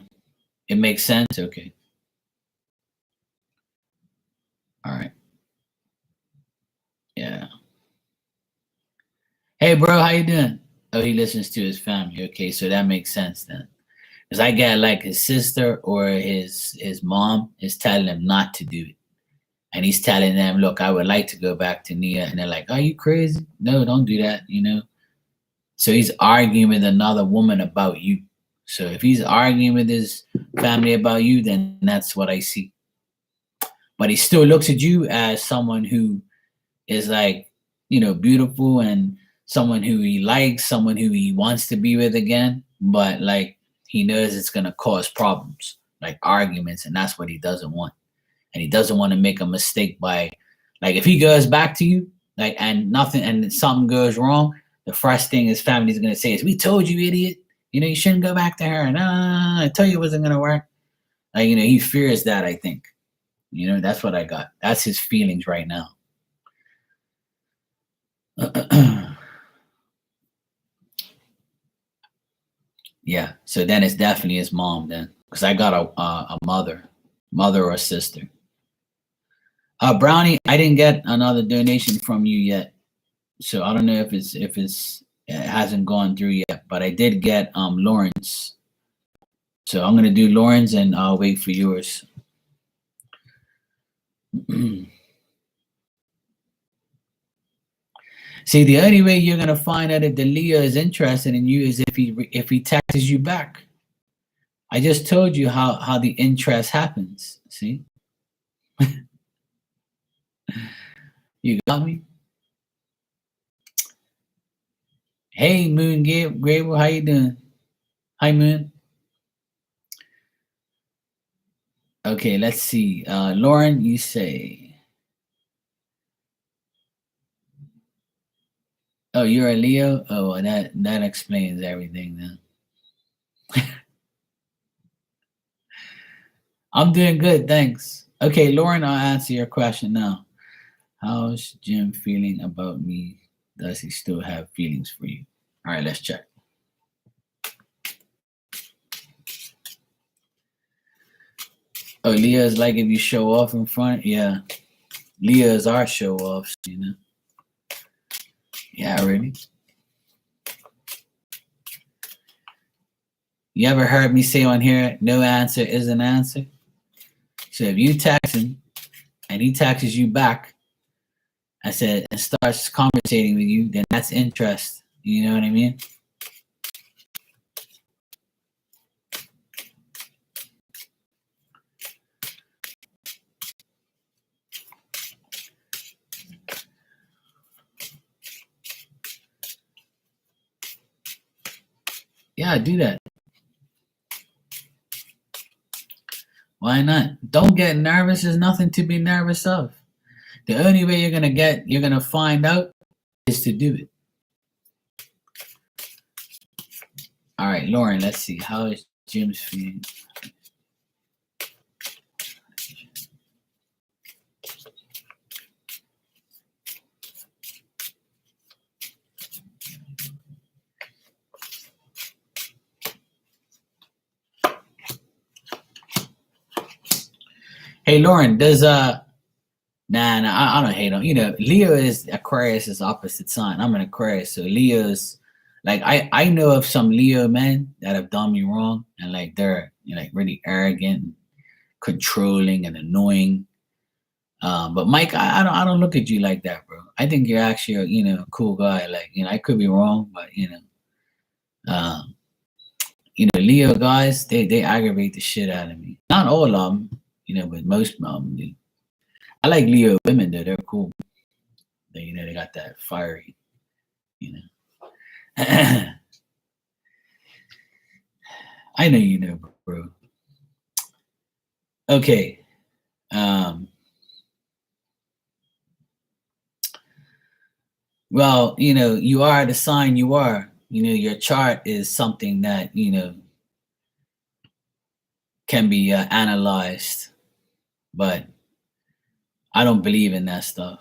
it makes sense. Okay. All right. Yeah. Hey, bro, how you doing? Oh, he listens to his family. Okay, so that makes sense then. Because I get like his sister or his mom is telling him not to do it, and he's telling them, "Look, I would like to go back to Nia," and they're like, "Are you crazy? No, don't do that." You know. So he's arguing with another woman about you. So if he's arguing with his family about you, then that's what I see. But he still looks at you as someone who is like, you know, beautiful and someone who he likes, someone who he wants to be with again. But like he knows it's gonna cause problems, like arguments, and that's what he doesn't want. And he doesn't want to make a mistake by, like, if he goes back to you, like, and nothing, and something goes wrong, the first thing his family's gonna say is, "We told you, idiot. You know, you shouldn't go back to her." And I tell you, it wasn't gonna work. Like, you know, he fears that. I think, you know, that's what I got. That's his feelings right now. Yeah. So then it's definitely his mom then, because I got a mother or sister. Brownie, I didn't get another donation from you yet, so I don't know if it hasn't gone through yet. But I did get Lawrence, so I'm gonna do Lawrence and I'll wait for yours. See, the only way you're gonna find out if Delia is interested in you is if he texts you back. I just told you how the interest happens. See, you got me. Hey, Moon Grable, how you doing? Hi, Moon. Okay, let's see. Lauren, you say. Oh, you're a Leo? Oh, well, that explains everything then. I'm doing good, thanks. Okay, Lauren, I'll answer your question now. How's Jim feeling about me? Does he still have feelings for you? All right, let's check. Oh, Leo is like if you show off in front. Yeah, Leo is our show offs, you know. Yeah, really. You ever heard me say on here, no answer is an answer? So if you text him and he texts you back, I said, and starts conversating with you, then that's interest. You know what I mean? Yeah, do that. Why not? Don't get nervous. There's nothing to be nervous of. The only way you're gonna find out is to do it. All right, Lauren, let's see. How is Jim's feeling? Hey, Lauren, does nah, I don't hate on. You know, Leo is Aquarius is opposite sign. I'm an Aquarius, so Leo's like I know of some Leo men that have done me wrong, and like they're like really arrogant, controlling, and annoying. But Mike, I don't look at you like that, bro. I think you're actually a cool guy. Like I could be wrong, but um, Leo guys they aggravate the shit out of me. Not all of them, but most of them do. I like Leo women though; they're cool. They got that fiery, you know. I know you know, bro. Okay. Well, you are the sign you are. Your chart is something that, can be analyzed, but I don't believe in that stuff.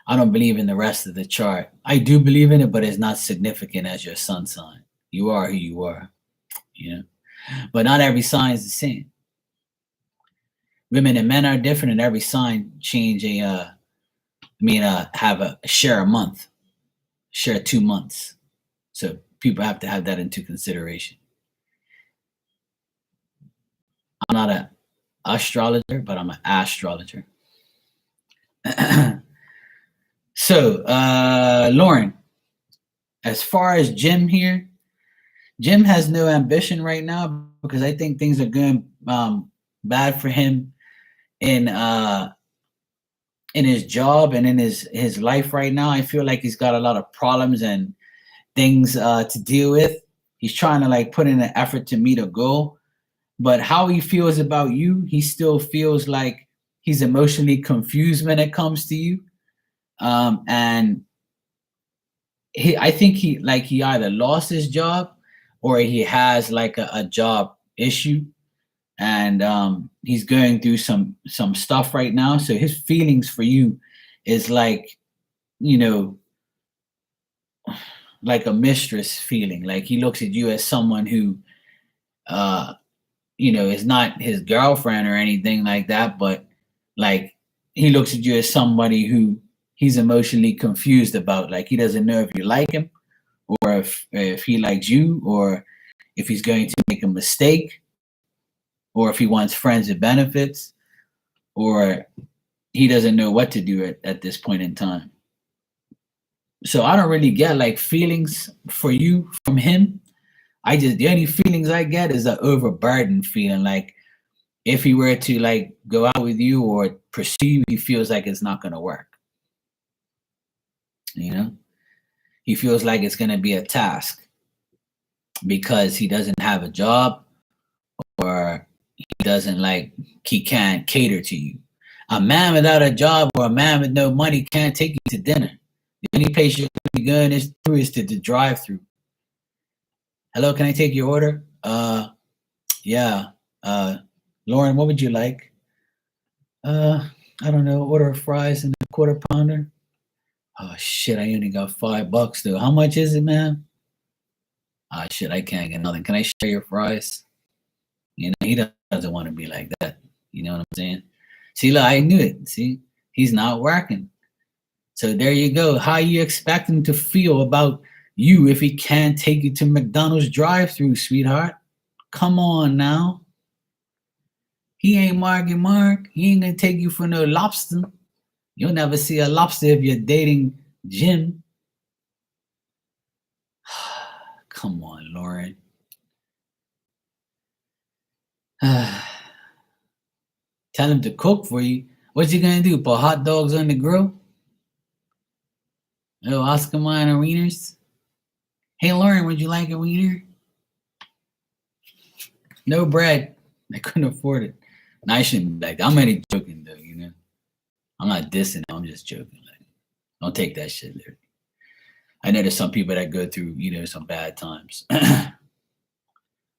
I don't believe in the rest of the chart. I do believe in it, but it's not significant as your sun sign. You are who you are, but not every sign is the same. Women and men are different, and every sign change have a share a month, share 2 months. So people have to have that into consideration. I'm not an astrologer, but I'm an astrologer. So, Lauren, as far as Jim here, Jim has no ambition right now because I think things are going bad for him in his job and in his life right now. I feel like he's got a lot of problems and things to deal with. He's trying to like put in an effort to meet a goal, but how he feels about you, he still feels like he's emotionally confused when it comes to you. And I think he either lost his job or he has like a job issue, and he's going through some stuff right now. So his feelings for you is like, like a mistress feeling. Like he looks at you as someone who, is not his girlfriend or anything like that, but like he looks at you as somebody who he's emotionally confused about. Like he doesn't know if you like him or if he likes you, or if he's going to make a mistake, or if he wants friends with benefits, or he doesn't know what to do at this point in time. So I don't really get like feelings for you from him. The only feelings I get is an overburdened feeling. Like if he were to like go out with you or pursue, he feels like it's not going to work. He feels like it's going to be a task because he doesn't have a job, or he can't cater to you. A man without a job or a man with no money can't take you to dinner. The only place you're going to be going is to the drive-through. Hello, can I take your order? Yeah. Lauren, what would you like? I don't know. Order of fries and a quarter pounder. Oh shit! I only got $5 though. How much is it, man? Ah shit! I can't get nothing. Can I share your fries? You know, he doesn't want to be like that. You know what I'm saying? See, look, I knew it. See, he's not working. So there you go. How you expect him to feel about you if he can't take you to McDonald's drive-through, sweetheart? Come on now. He ain't Marky Mark. He ain't gonna take you for no lobster. You'll never see a lobster if you're dating Jim. Come on, Lauren. Tell him to cook for you. What's he gonna do? Put hot dogs on the grill? Oh, Oscar Mayer wieners? Hey, Lauren, would you like a wiener? No bread. I couldn't afford it. No, I shouldn't be like that. I'm only joking, though, you know? I'm not dissing. I'm just joking. Like, don't take that shit there. I know there's some people that go through, you know, some bad times. But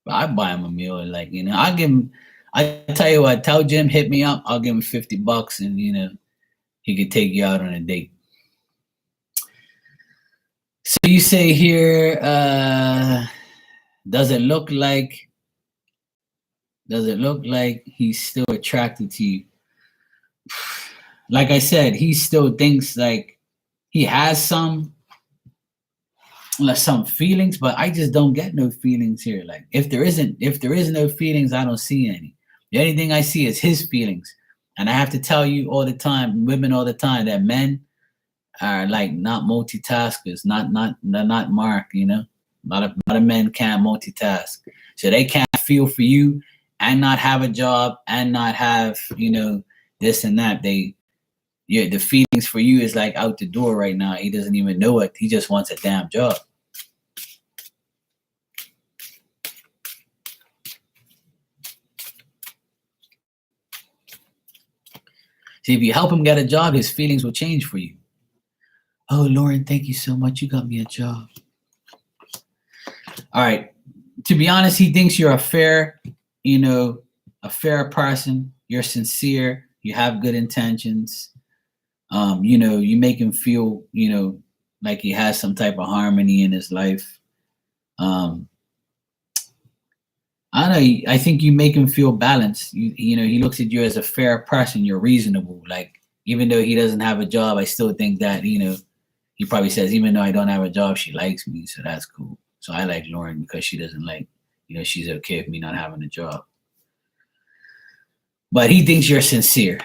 I buy him a meal and, like, you know, I'll give him, I tell you what, tell Jim, hit me up. I'll give him $50 and, you know, he could take you out on a date. So you say here, does it look like he's still attracted to you? Like I said, he still thinks like he has some feelings, but I just don't get no feelings here. Like if there is no feelings, I don't see any. The only thing I see is his feelings. And I have to tell you all the time, women all the time, that men are like not multitaskers, not Mark, you know. A lot of men can't multitask. So they can't feel for you and not have a job and not have, you know, this and that. The feelings for you is like out the door right now. He doesn't even know it. He just wants a damn job. See, if you help him get a job, his feelings will change for you. Oh, Lauren, thank you so much. You got me a job. All right. To be honest, he thinks you're a fair person. You're sincere. You have good intentions. You know, you make him feel, you know, like he has some type of harmony in his life. I don't know. I think you make him feel balanced. You know, he looks at you as a fair person. You're reasonable. Like, even though he doesn't have a job, I still think that, you know, he probably says, even though I don't have a job, she likes me. So that's cool. So I like Lauren because she doesn't like, you know, she's okay with me not having a job. But he thinks you're sincere.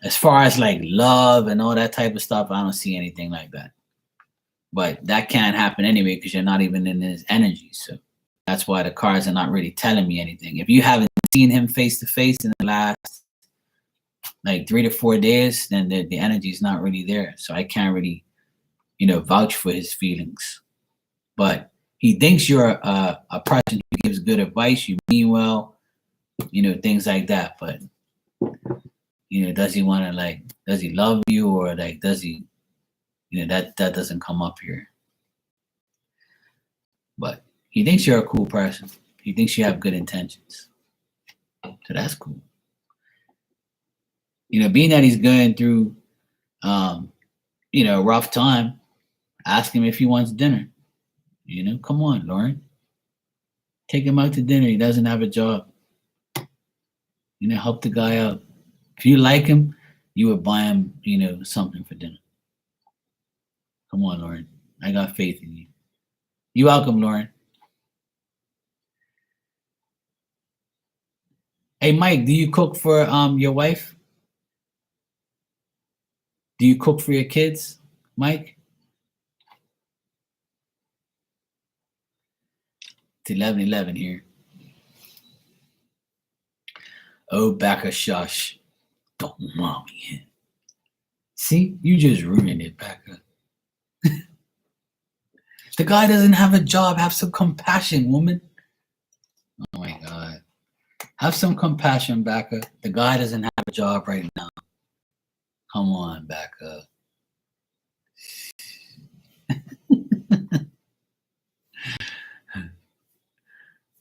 As far as like love and all that type of stuff, I don't see anything like that. But that can't happen anyway because you're not even in his energy. So that's why the cards are not really telling me anything. If you haven't seen him face to face in the last like 3 to 4 days, then the energy is not really there. So I can't really, you know, vouch for his feelings. But he thinks you're a person who gives good advice. You mean well, you know, things like that. But you know, does he want to, like, does he love you, or like, does he, you know, that doesn't come up here. But he thinks you're a cool person. He thinks you have good intentions. So that's cool. You know, being that he's going through, you know, a rough time, ask him if he wants dinner. You know, come on, Lauren. Take him out to dinner. He doesn't have a job. You know, help the guy out. If you like him, you would buy him, you know, something for dinner. Come on, Lauren. I got faith in you. You're welcome, Lauren. Hey, Mike, do you cook for your wife? Do you cook for your kids, Mike? It's 11:11 here. Oh, Becca, shush. Don't mommy in. See, you just ruined it, Becca. The guy doesn't have a job. Have some compassion, woman. Oh my God. Have some compassion, Becca. The guy doesn't have a job right now. Come on, Becca.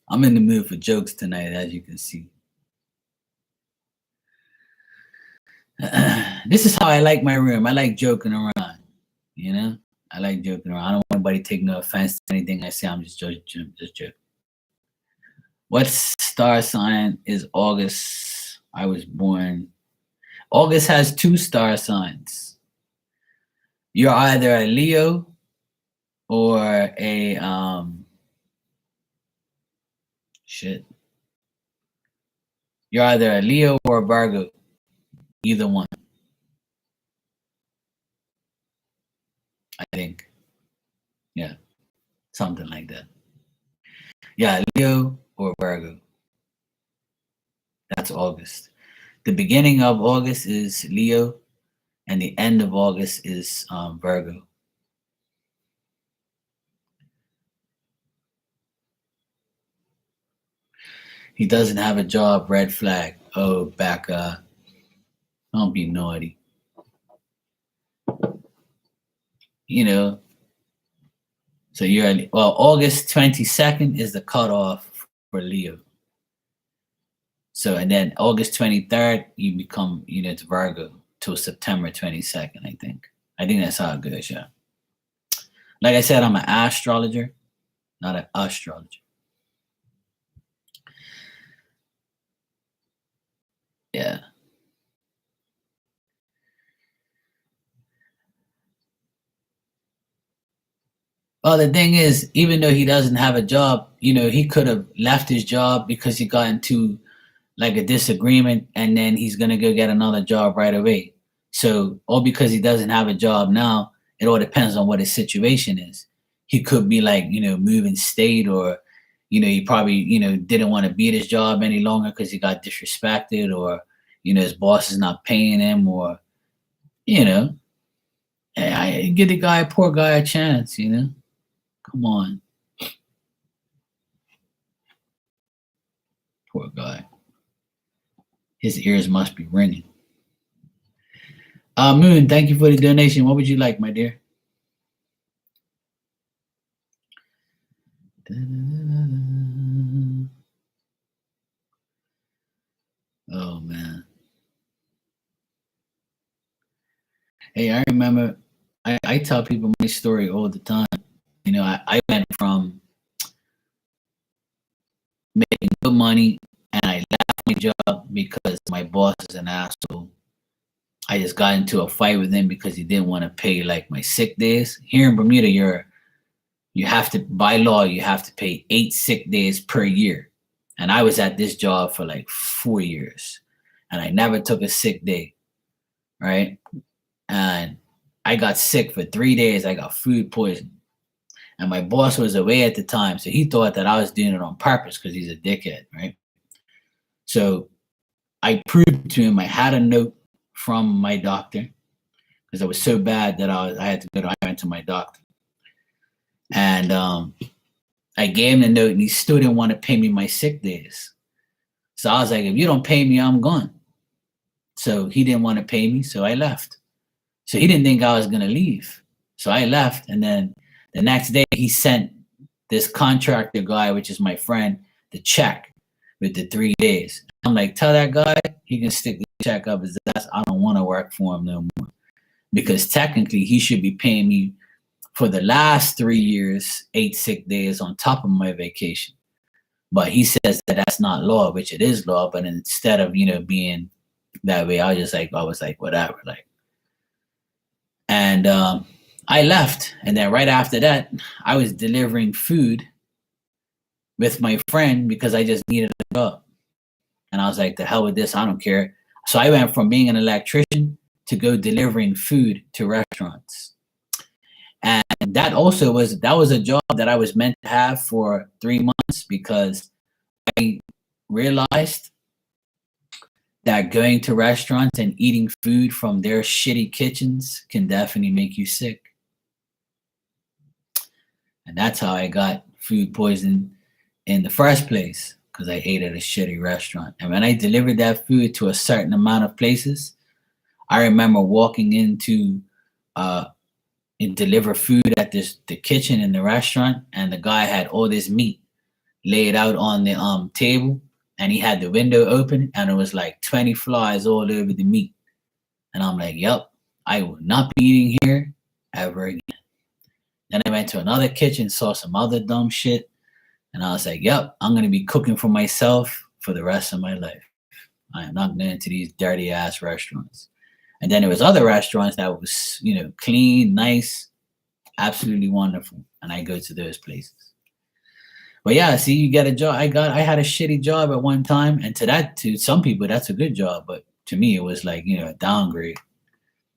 I'm in the mood for jokes tonight, as you can see. This is how I like my room. I like joking around, you know? I like joking around. I don't want anybody to take no offense to anything I say. I'm just joking. What star sign is August? I was born. August has 2 star signs. You're either a Leo or a shit. You're either a Leo or a Virgo. Either one. I think. Yeah. Something like that. Yeah, Leo or Virgo. That's August. The beginning of August is Leo, and the end of August is Virgo. He doesn't have a job, red flag. Oh, Becca. Don't be naughty. You know, so August 22nd is the cutoff for Leo. So, and then August 23rd, you become, it's Virgo till September 22nd, I think. I think that's how it goes, yeah. Like I said, I'm an astrologer, not an astrologer. Yeah. Well, the thing is, even though he doesn't have a job, he could have left his job because he got into like a disagreement, and then he's gonna go get another job right away. So, all because he doesn't have a job now, it all depends on what his situation is. He could be like, moving state, or, he probably, didn't want to be at his job any longer because he got disrespected, or, his boss is not paying him, or, I give the poor guy a chance, Come on. Poor guy. His ears must be ringing. Moon, thank you for the donation. What would you like, my dear? Oh, man. Hey, I remember, I tell people my story all the time. I went from making good money, and I left my job because my boss is an asshole. I just got into a fight with him because he didn't want to pay like my sick days. Here in Bermuda, you have to, by law, you have to pay 8 sick days per year. And I was at this job for like 4 years, and I never took a sick day, right? And I got sick for 3 days. I got food poisoning. And my boss was away at the time, so he thought that I was doing it on purpose because he's a dickhead, right? So I proved to him I had a note from my doctor because I was so bad that I had to go to I went to my doctor. And I gave him the note, and he still didn't want to pay me my sick days. So I was like, if you don't pay me, I'm gone. So he didn't want to pay me, so I left. So he didn't think I was going to leave. So I left, and then the next day he sent this contractor guy, which is my friend, the check with the 3 days. I'm like, tell that guy he can stick the check up his ass. I don't want to work for him no more. Because technically he should be paying me for the last 3 years, 8 sick days on top of my vacation. But he says that that's not law, which it is law. But instead of, being that way, I was like, whatever. Like, and I left. And then right after that, I was delivering food with my friend because I just needed a job. And I was like, the hell with this. I don't care. So I went from being an electrician to go delivering food to restaurants. And that was a job that I was meant to have for 3 months because I realized that going to restaurants and eating food from their shitty kitchens can definitely make you sick. And that's how I got food poisoning in the first place, because I ate at a shitty restaurant. And when I delivered that food to a certain amount of places, I remember walking into and deliver food at the kitchen in the restaurant, and the guy had all this meat laid out on the table, and he had the window open, and it was like 20 flies all over the meat. And I'm like, yep, I will not be eating here ever again. Then I went to another kitchen, saw some other dumb shit, and I was like, yep, I'm gonna be cooking for myself for the rest of my life. I am not going to these dirty ass restaurants. And then there was other restaurants that was, clean, nice, absolutely wonderful. And I go to those places. But yeah, see, you get a job. I had a shitty job at one time, and to some people, that's a good job. But to me, it was like, a downgrade.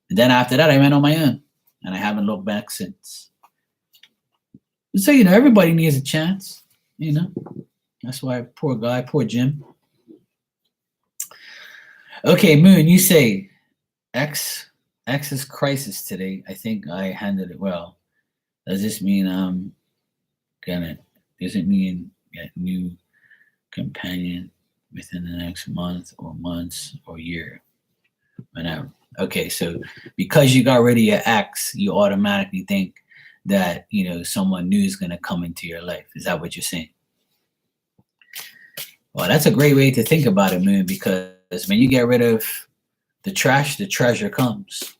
And then after that, I went on my own, and I haven't looked back since. So, everybody needs a chance, That's why poor guy, poor Jim. Okay, Moon, you say X's crisis today. I think I handled it well. Does this mean I'm gonna? Does it mean get new companion within the next month or months or year? Whenever. Okay, so because you got rid of your ex, you automatically think that someone new is gonna come into your life. Is that what you're saying? Well, that's a great way to think about it, Moon, because when you get rid of the trash, the treasure comes.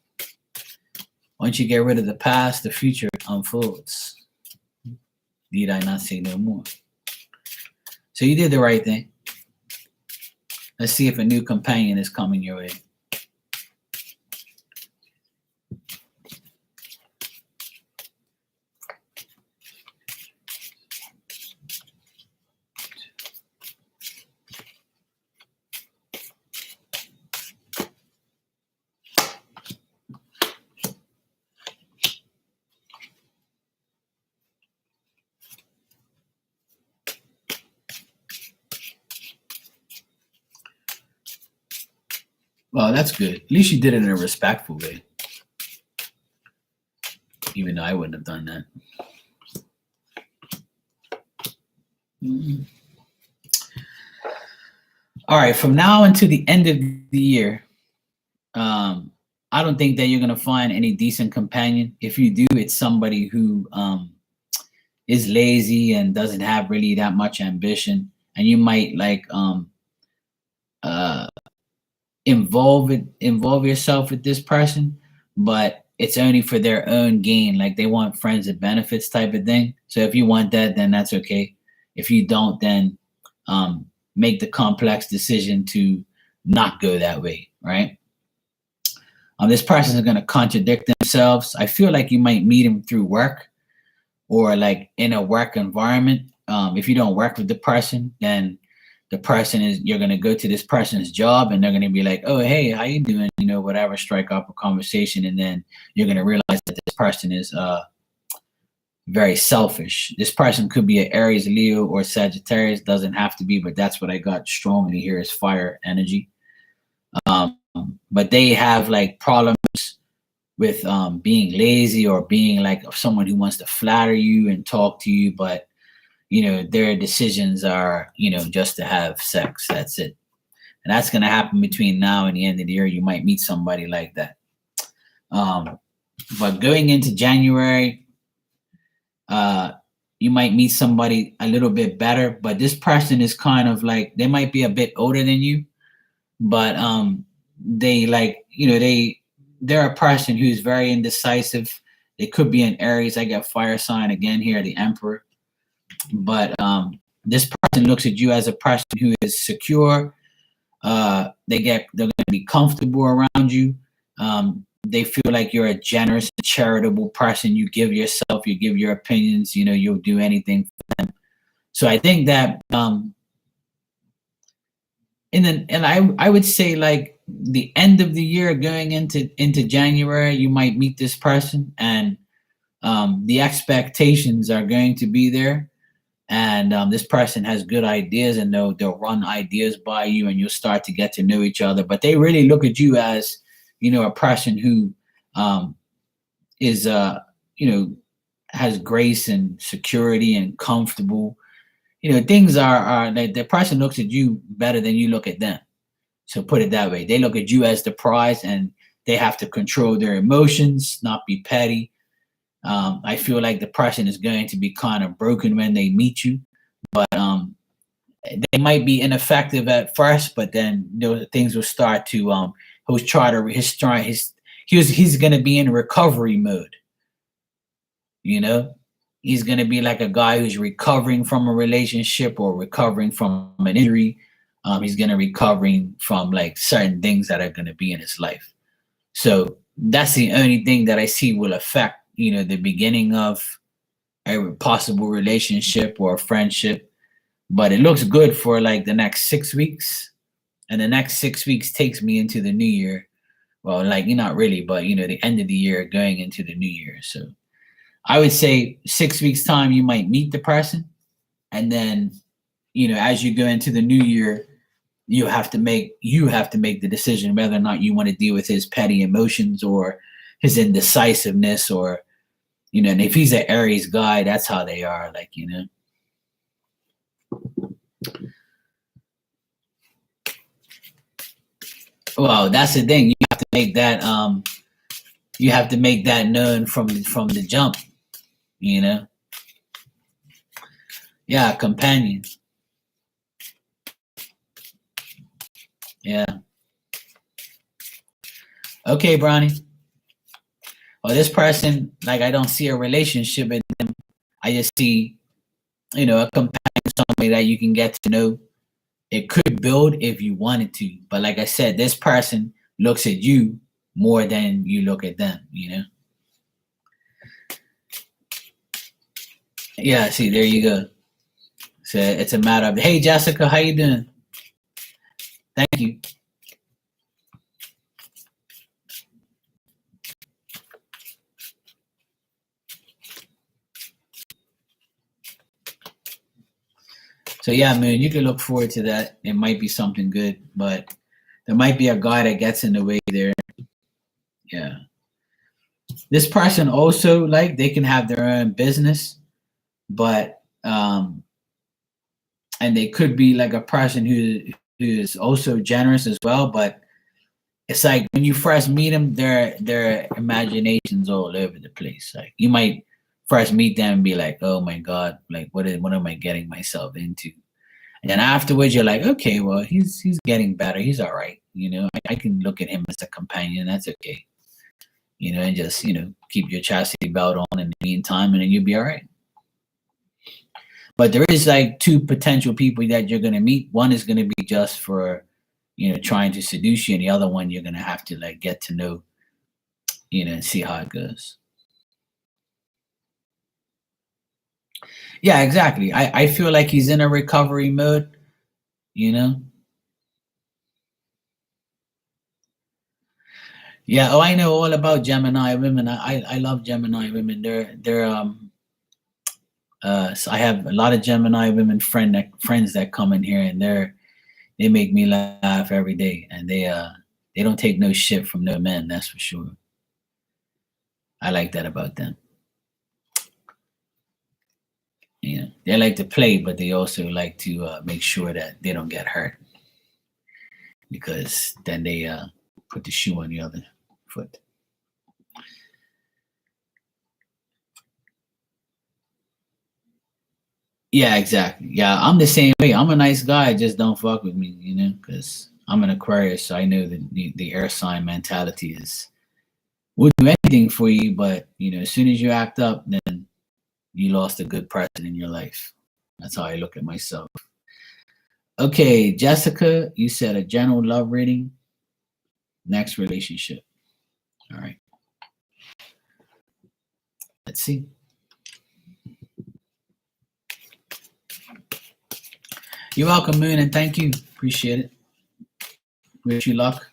Once you get rid of the past, the future unfolds. Need I not say no more? So you did the right thing. Let's see if a new companion is coming your way. Well, that's good. At least you did it in a respectful way. Even though I wouldn't have done that. Mm-hmm. All right, from now until the end of the year, I don't think that you're going to find any decent companion. If you do, it's somebody who is lazy and doesn't have really that much ambition. And you might involve yourself with this person, but it's only for their own gain. Like they want friends with benefits type of thing. So if you want that, then that's okay. If you don't, then make the complex decision to not go that way, right? This person is going to contradict themselves. I feel like you might meet them through work or like in a work environment. If you don't work with the person, then you're going to go to this person's job and they're going to be like, oh, hey, how you doing? Whatever, strike up a conversation. And then you're going to realize that this person is very selfish. This person could be an Aries, Leo, or Sagittarius. Doesn't have to be, but that's what I got strongly here is fire energy. But they have like problems with being lazy or being like someone who wants to flatter you and talk to you, but their decisions are just to have sex. That's it. And that's going to happen between now and the end of the year. You might meet somebody like that. But going into January, you might meet somebody a little bit better, but this person is kind of like, they might be a bit older than you, but they're a person who's very indecisive. They could be an Aries. I got fire sign again here, the Emperor. But this person looks at you as a person who is secure. They're going to be comfortable around you. They feel like you're a generous, charitable person. You give yourself, you give your opinions. You'll do anything for them. So I think that, I would say like the end of the year going into January, you might meet this person, and the expectations are going to be there. And this person has good ideas, and they'll run ideas by you, and you'll start to get to know each other. But they really look at you as, a person who is, has grace and security and comfortable. Things are the person looks at you better than you look at them. So put it that way. They look at you as the prize, and they have to control their emotions, not be petty. I feel like the person is going to be kind of broken when they meet you, but they might be ineffective at first, but then things will start to he'll try to he's gonna be in recovery mode, you know. He's gonna be like a guy who's recovering from a relationship or recovering from an injury. He's gonna recovering from like certain things that are gonna be in his life. So that's the only thing that I see will affect, the beginning of a possible relationship or a friendship. But it looks good for like the next 6 weeks. And the next 6 weeks takes me into the new year. Well, like, not really, but the end of the year going into the new year. So I would say 6 weeks time, you might meet the person. And then, as you go into the new year, you have to make the decision whether or not you want to deal with his petty emotions or his indecisiveness, or and if he's an Aries guy, that's how they are, like. Well, that's the thing. You have to make that known from the jump, Yeah, companion. Yeah. Okay, Bronny. Well, this person, like, I don't see a relationship in them. I just see, a companion, somebody that you can get to know. It could build if you wanted to, but like I said, this person looks at you more than you look at them. Yeah. See, there you go. So it's a matter of, hey, Jessica, how you doing? Thank you. So yeah, man, you can look forward to that. It might be something good, but there might be a guy that gets in the way there. Yeah. This person also, like, they can have their own business, but and they could be like a person who is also generous as well, but it's like when you first meet them, their imagination's all over the place. Like, you might first meet them and be like, oh my God, like what am I getting myself into? And then afterwards you're like, okay, well, he's getting better. He's all right. I can look at him as a companion. That's okay. And just, keep your chastity belt on in the meantime, and then you'll be all right. But there is like two potential people that you're going to meet. One is going to be just for, trying to seduce you, and the other one you're going to have to like get to know, and see how it goes. Yeah, exactly. I feel like he's in a recovery mode, Yeah. Oh, I know all about Gemini women. I love Gemini women. They're so I have a lot of Gemini women friends that come in here, and they make me laugh every day, and they don't take no shit from no men. That's for sure. I like that about them. They like to play, but they also like to make sure that they don't get hurt, because then they put the shoe on the other foot. Yeah, exactly. Yeah, I'm the same way. I'm a nice guy. Just don't fuck with me, because I'm an Aquarius, so I know that the air sign mentality is, we'll do anything for you, but as soon as you act up, then you lost a good person in your life. That's how I look at myself. Okay, Jessica, you said a general love reading. Next relationship. All right. Let's see. You're welcome, Moon, and thank you. Appreciate it. Wish you luck.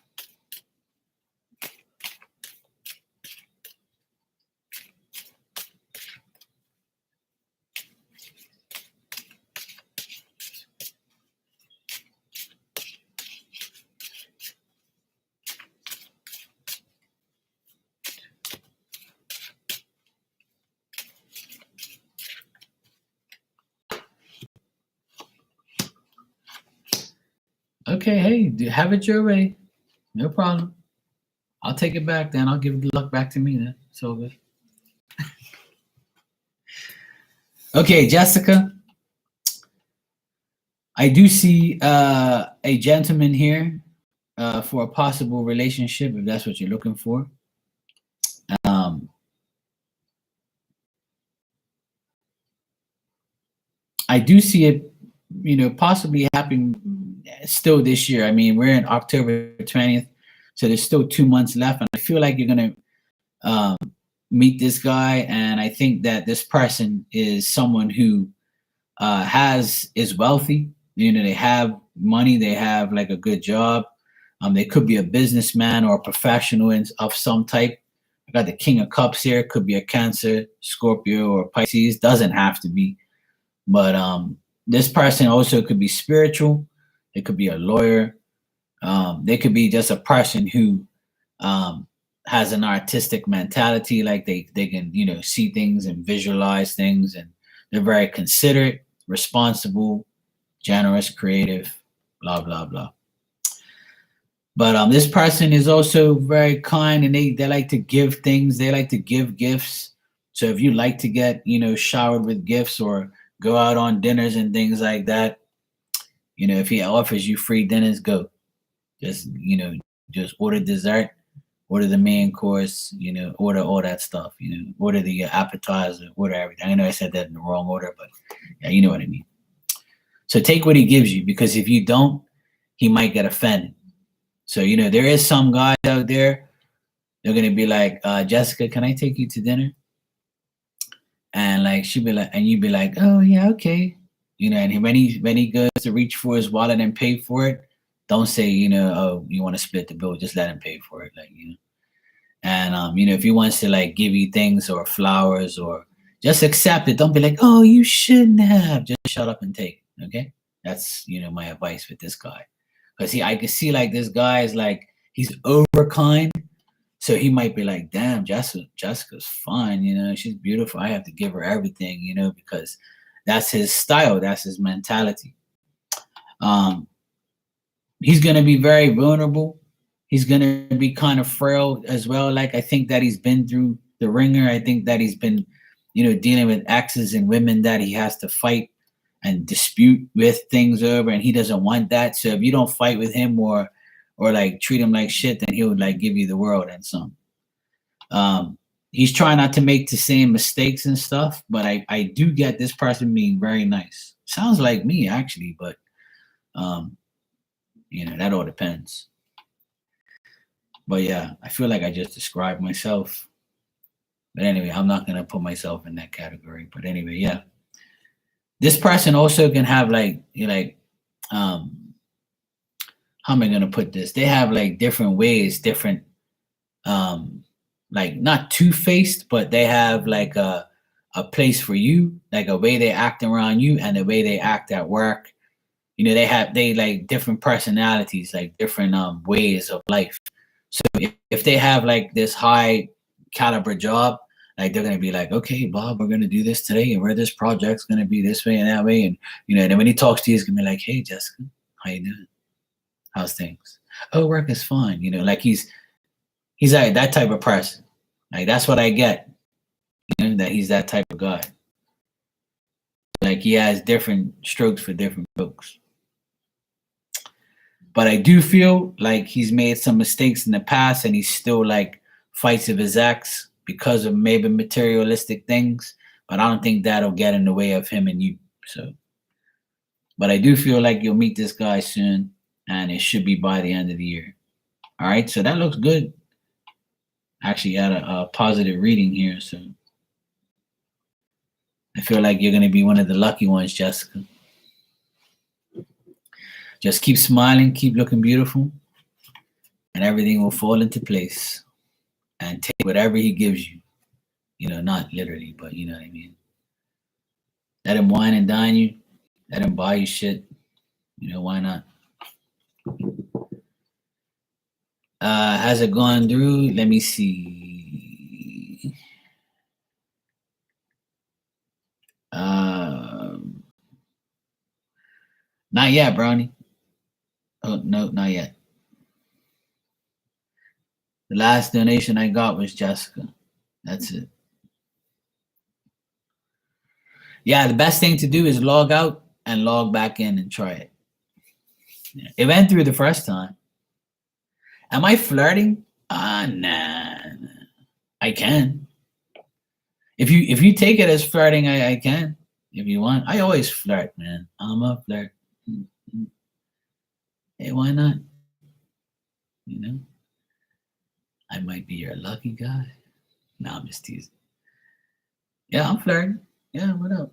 Okay, hey, have it your way. No problem. I'll take it back then. I'll give the luck back to me then. It's all good. Okay, Jessica. I do see a gentleman here for a possible relationship, if that's what you're looking for. Um, I do see it, possibly happening still this year. I mean, we're in October 20th, so there's still 2 months left, and I feel like you're gonna um, meet this guy, and I think that this person is someone who is wealthy. They have money, they have like a good job. They could be a businessman or a professional of some type. I got the King of Cups here. Could be a Cancer, Scorpio, or Pisces. Doesn't have to be. But this person also could be spiritual. It could be a lawyer. They could be just a person who has an artistic mentality, like they can see things and visualize things, and they're very considerate, responsible, generous, creative, blah blah blah. But this person is also very kind, and they like to give things. They like to give gifts. So if you like to get showered with gifts or go out on dinners and things like that, if he offers you free dinners, go. Just order dessert, order the main course, order all that stuff, order the appetizer, order everything. I know I said that in the wrong order, but yeah, you know what I mean. So take what he gives you, because if you don't, he might get offended. So, there is some guys out there, they're going to be like, Jessica, can I take you to dinner? And like, she'd be like, and you'd be like, oh yeah, okay. And when he goes to reach for his wallet and pay for it, don't say, oh, you want to split the bill, just let him pay for it. And, if he wants to like give you things or flowers, or just accept it. Don't be like, oh, you shouldn't have. Just shut up and take it. Okay. That's, my advice with this guy. Because I can see like this guy is like, he's over kind. So he might be like, damn, Jessica's fine. She's beautiful. I have to give her everything, because that's his style. That's his mentality. He's going to be very vulnerable. He's going to be kind of frail as well. Like, I think that he's been through the ringer. I think that he's been, dealing with exes and women that he has to fight and dispute with things over, and he doesn't want that. So if you don't fight with him or like treat him like shit, then he'll like give you the world and some. He's trying not to make the same mistakes and stuff, but I do get this person being very nice. Sounds like me actually, but that all depends. But yeah, I feel like I just described myself. But anyway, I'm not gonna put myself in that category. But anyway, yeah. This person also can have like, how am I gonna put this? They have like different ways, different, like not two-faced, but they have like a place for you, like a way they act around you and the way they act at work. They like different personalities, like different ways of life. So if they have like this high caliber job, like they're gonna be like, okay, Bob, we're gonna do this today, and where this project's gonna be this way and that way, and then when he talks to you, he's gonna be like, hey, Jessica, how you doing? How's things? Oh, work is fine. Like he's like that type of person. Like that's what I get. That he's that type of guy. Like he has different strokes for different folks. But I do feel like he's made some mistakes in the past, and he still like fights with his ex because of maybe materialistic things. But I don't think that'll get in the way of him and you. So, but I do feel like you'll meet this guy soon, and it should be by the end of the year. All right, so that looks good. Actually got a positive reading here, so I feel like you're going to be one of the lucky ones, Jessica. Just keep smiling, keep looking beautiful, and everything will fall into place. And take whatever he gives you. Not literally, but you know what I mean. Let him wine and dine you. Let him buy you shit. Why not? Has it gone through? Let me see. Not yet, Brownie. Oh, no, not yet. The last donation I got was Jessica. That's it. Yeah, the best thing to do is log out and log back in and try it. Yeah. It went through the first time. Am I flirting? Nah. I can. If you take it as flirting, I can. If you want, I always flirt, man. I'm a flirt. Hey, why not? You know, I might be your lucky guy. No, I'm just teasing. Yeah, I'm flirting. Yeah, what up?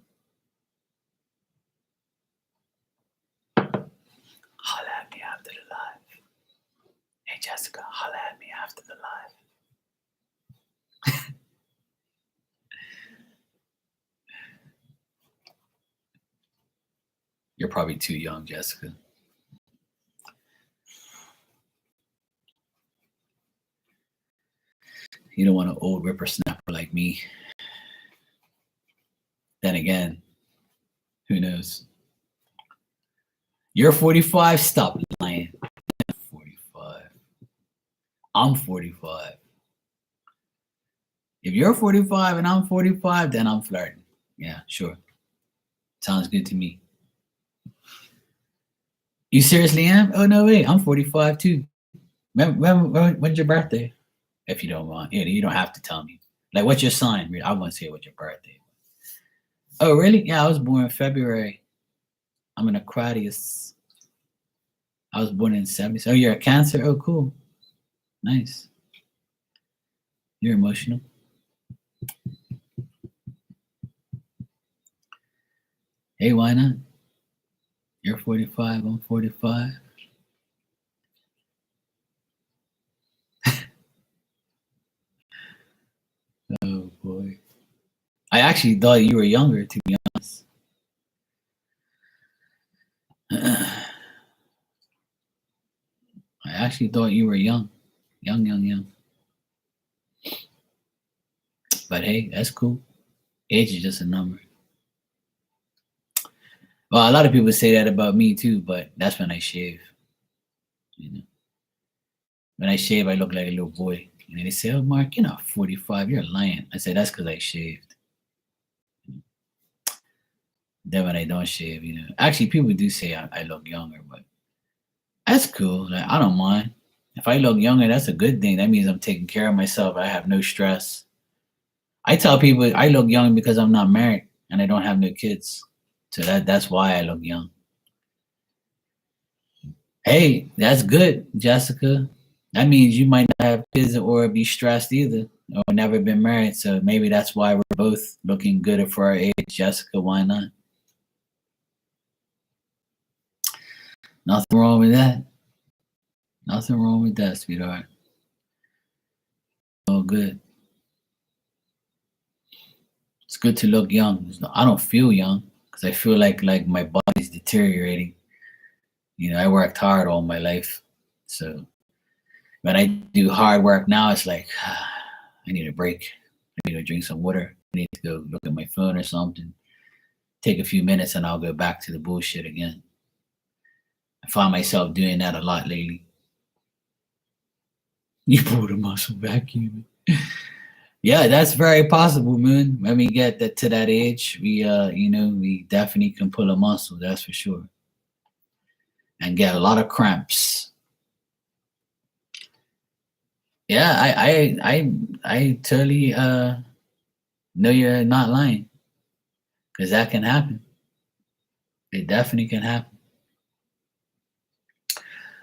Holla at me after the live. Hey, Jessica, holla at me after the live. You're probably too young, Jessica. You don't want an old whippersnapper like me. Then again, who knows? You're 45? Stop lying. 45. I'm 45. If you're 45 and I'm 45, then I'm flirting. Yeah, sure. Sounds good to me. You seriously am? Oh, no way. I'm 45 too. When's your birthday? If you don't want, you don't have to tell me. Like, what's your sign? I want to say what's your birthday. Oh, really? Yeah, I was born in February. I'm an Aquarius. I was born in 70s. Oh, you're a Cancer? Oh, cool. Nice. You're emotional. Hey, why not? You're 45, I'm 45. Oh, boy. I actually thought you were younger, to be honest. I actually thought you were young. Young. But hey, that's cool. Age is just a number. Well, a lot of people say that about me too, but that's when I shave. You know, when I shave, I look like a little boy. And they say, "Oh, Mark, you're not 45. You're lying." I said, "That's because I shaved." Then when I don't shave, actually, people do say I look younger, but that's cool. Like, I don't mind. If I look younger, that's a good thing. That means I'm taking care of myself. I have no stress. I tell people I look young because I'm not married and I don't have no kids. So that's why I look young. Hey, that's good, Jessica. That means you might not have kids or be stressed either, or never been married. So maybe that's why we're both looking good for our age. Jessica, why not? Nothing wrong with that. Nothing wrong with that, sweetheart. All good. It's good to look young. I don't feel young because I feel like my body's deteriorating. I worked hard all my life. So when I do hard work now, it's like I need a break. I need to drink some water. I need to go look at my phone or something. Take a few minutes and I'll go back to the bullshit again. I find myself doing that a lot lately. You pulled a muscle vacuum. Yeah, that's very possible, Moon. When we get to that age, we definitely can pull a muscle, that's for sure. And get a lot of cramps. Yeah, I totally know you're not lying. Because that can happen. It definitely can happen.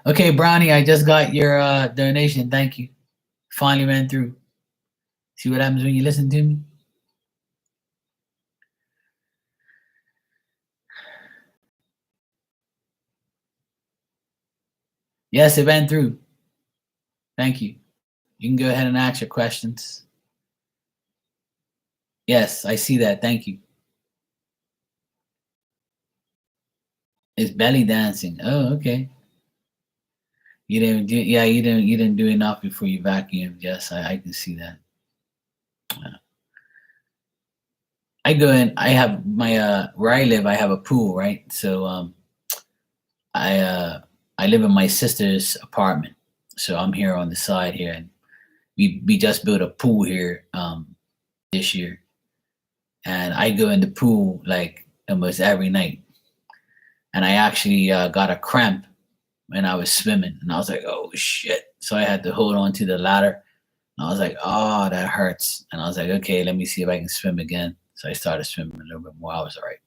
Okay, Brownie, I just got your donation. Thank you. Finally went through. See what happens when you listen to me? Yes, it went through. Thank you. You can go ahead and ask your questions. Yes, I see that. Thank you. It's belly dancing. Oh, okay. You didn't do enough before you vacuumed. Yes, I can see that. I go in. I have my where I live. I have a pool, right? So I live in my sister's apartment. So I'm here on the side here, and we just built a pool here this year, and I go in the pool like almost every night. and I actually got a cramp when I was swimming, and I was like, "Oh shit!" So I had to hold on to the ladder, and I was like, "Oh, that hurts." And I was like, "Okay, let me see if I can swim again." So I started swimming a little bit more. I was all right,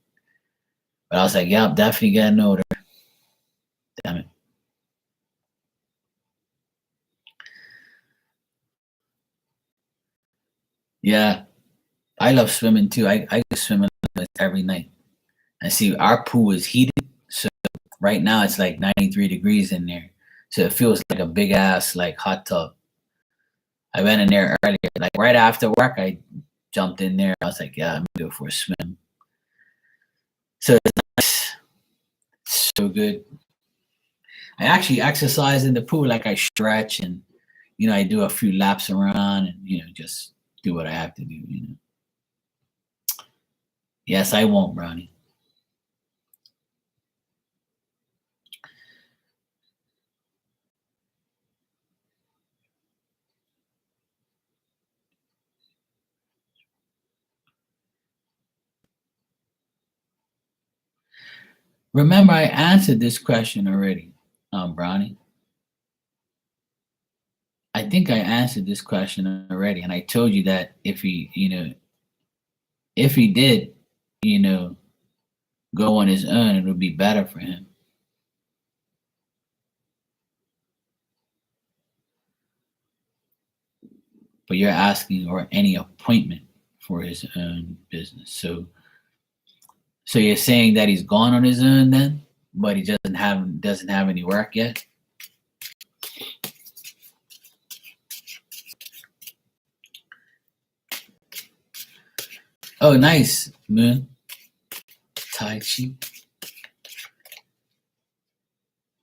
but I was like, "Yeah, I'm definitely getting older." Damn it. Yeah, I love swimming too. I go swimming every night. And see, our pool is heated, so right now it's like 93 degrees in there, so it feels like a big ass like hot tub. I went in there earlier, like right after work. I jumped in there. I was like, "Yeah, I'm gonna go for a swim." So it's nice, so good. I actually exercise in the pool, like I stretch and I do a few laps around and just do what I have to do. Yes, I won't, Brownie. Remember, I answered this question already, Brownie. I think I answered this question already, and I told you that if he did, you know, go on his own, it would be better for him. But you're asking or any appointment for his own business. So you're saying that he's gone on his own then, but he doesn't have any work yet. Oh, nice, Moon. Tai Chi.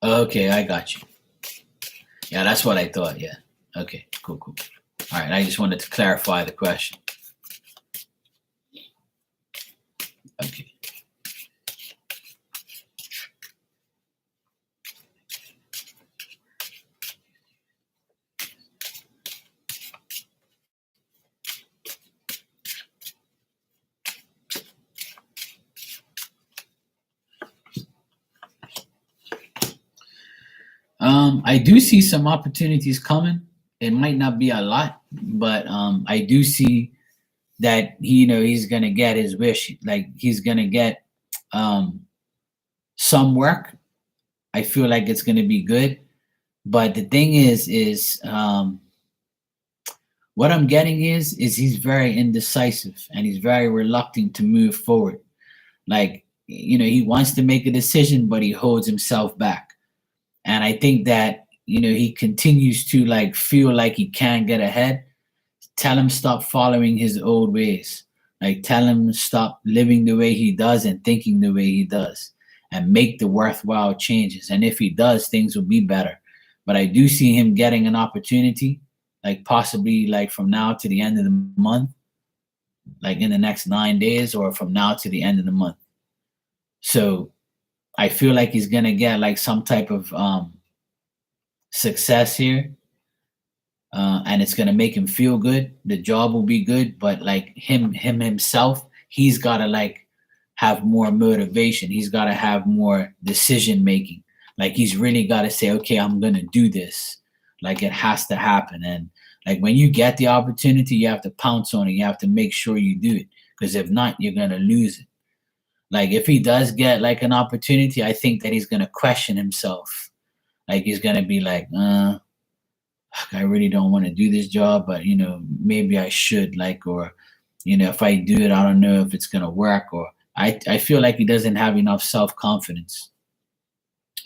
Okay, I got you. Yeah, that's what I thought. Yeah. Okay, cool, cool. All right, I just wanted to clarify the question. Okay. I do see some opportunities coming. It might not be a lot, but I do see that he's gonna get his wish. Like he's gonna get um, some work. I feel like it's gonna be good. But the thing is what I'm getting is he's very indecisive and he's very reluctant to move forward. Like he wants to make a decision, but he holds himself back. And I think that he continues to like feel like he can't get ahead. Tell him stop following his old ways. Like tell him stop living the way he does and thinking the way he does, and make the worthwhile changes. And if he does, things will be better. But I do see him getting an opportunity, like possibly like from now to the end of the month, like in the next 9 days, or from now to the end of the month. So I feel like he's gonna get like some type of success here, and it's gonna make him feel good. The job will be good, but like him himself, he's gotta like have more motivation. He's gotta have more decision making. Like he's really gotta say, okay, I'm gonna do this. Like it has to happen. And like when you get the opportunity, you have to pounce on it. You have to make sure you do it. Because if not, you're gonna lose it. Like if he does get like an opportunity, I think that he's gonna question himself. Like he's gonna be like, I really don't want to do this job, but maybe I should, like, or if I do it, I don't know if it's gonna work, or I feel like he doesn't have enough self-confidence.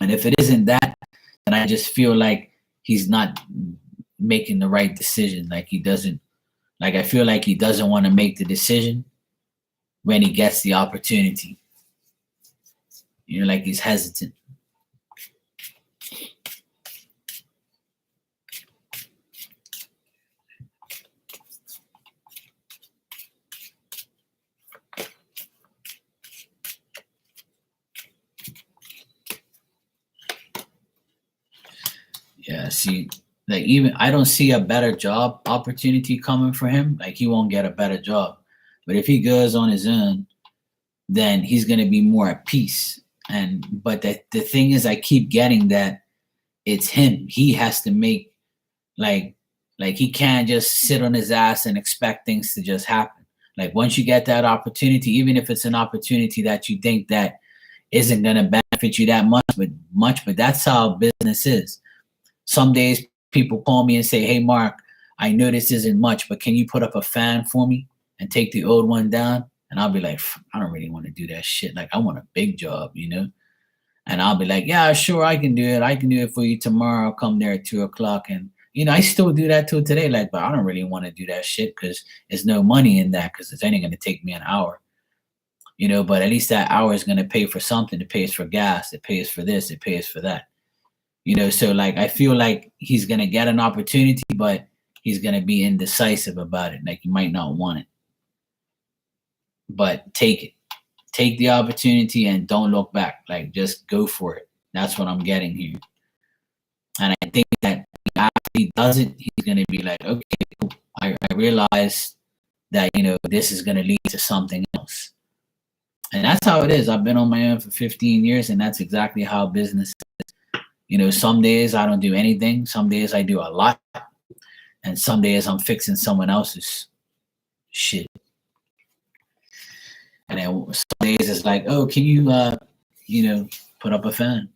And if it isn't that, then I just feel like he's not making the right decision. Like he doesn't like I feel like he doesn't want to make the decision when he gets the opportunity. Like he's hesitant. Yeah, see, like even I don't see a better job opportunity coming for him. Like he won't get a better job. But if he goes on his own, then he's gonna be more at peace. And but the thing is, I keep getting that it's him. He has to make like he can't just sit on his ass and expect things to just happen. Like once you get that opportunity, even if it's an opportunity that you think that isn't going to benefit you that much, but that's how business is. Some days people call me and say, "Hey, Mark, I know this isn't much, but can you put up a fan for me and take the old one down?" And I'll be like, "I don't really want to do that shit. Like, I want a big job, you know?" And I'll be like, "Yeah, sure, I can do it. I can do it for you tomorrow. I'll come there at 2 o'clock." And I still do that till today. Like, but I don't really want to do that shit because there's no money in that because it's only going to take me an hour. But at least that hour is going to pay for something. It pays for gas. It pays for this. It pays for that. So like I feel like he's going to get an opportunity, but he's going to be indecisive about it. Like he might not want it, but take it. Take the opportunity and don't look back. Like just go for it. That's what I'm getting here. And I think that after he does it, he's going to be like, okay, cool. I realize that, this is going to lead to something else. And that's how it is. I've been on my own for 15 years, and that's exactly how business is. Some days I don't do anything. Some days I do a lot. And some days I'm fixing someone else's shit. And then some days it's like, oh, can you, put up a fan?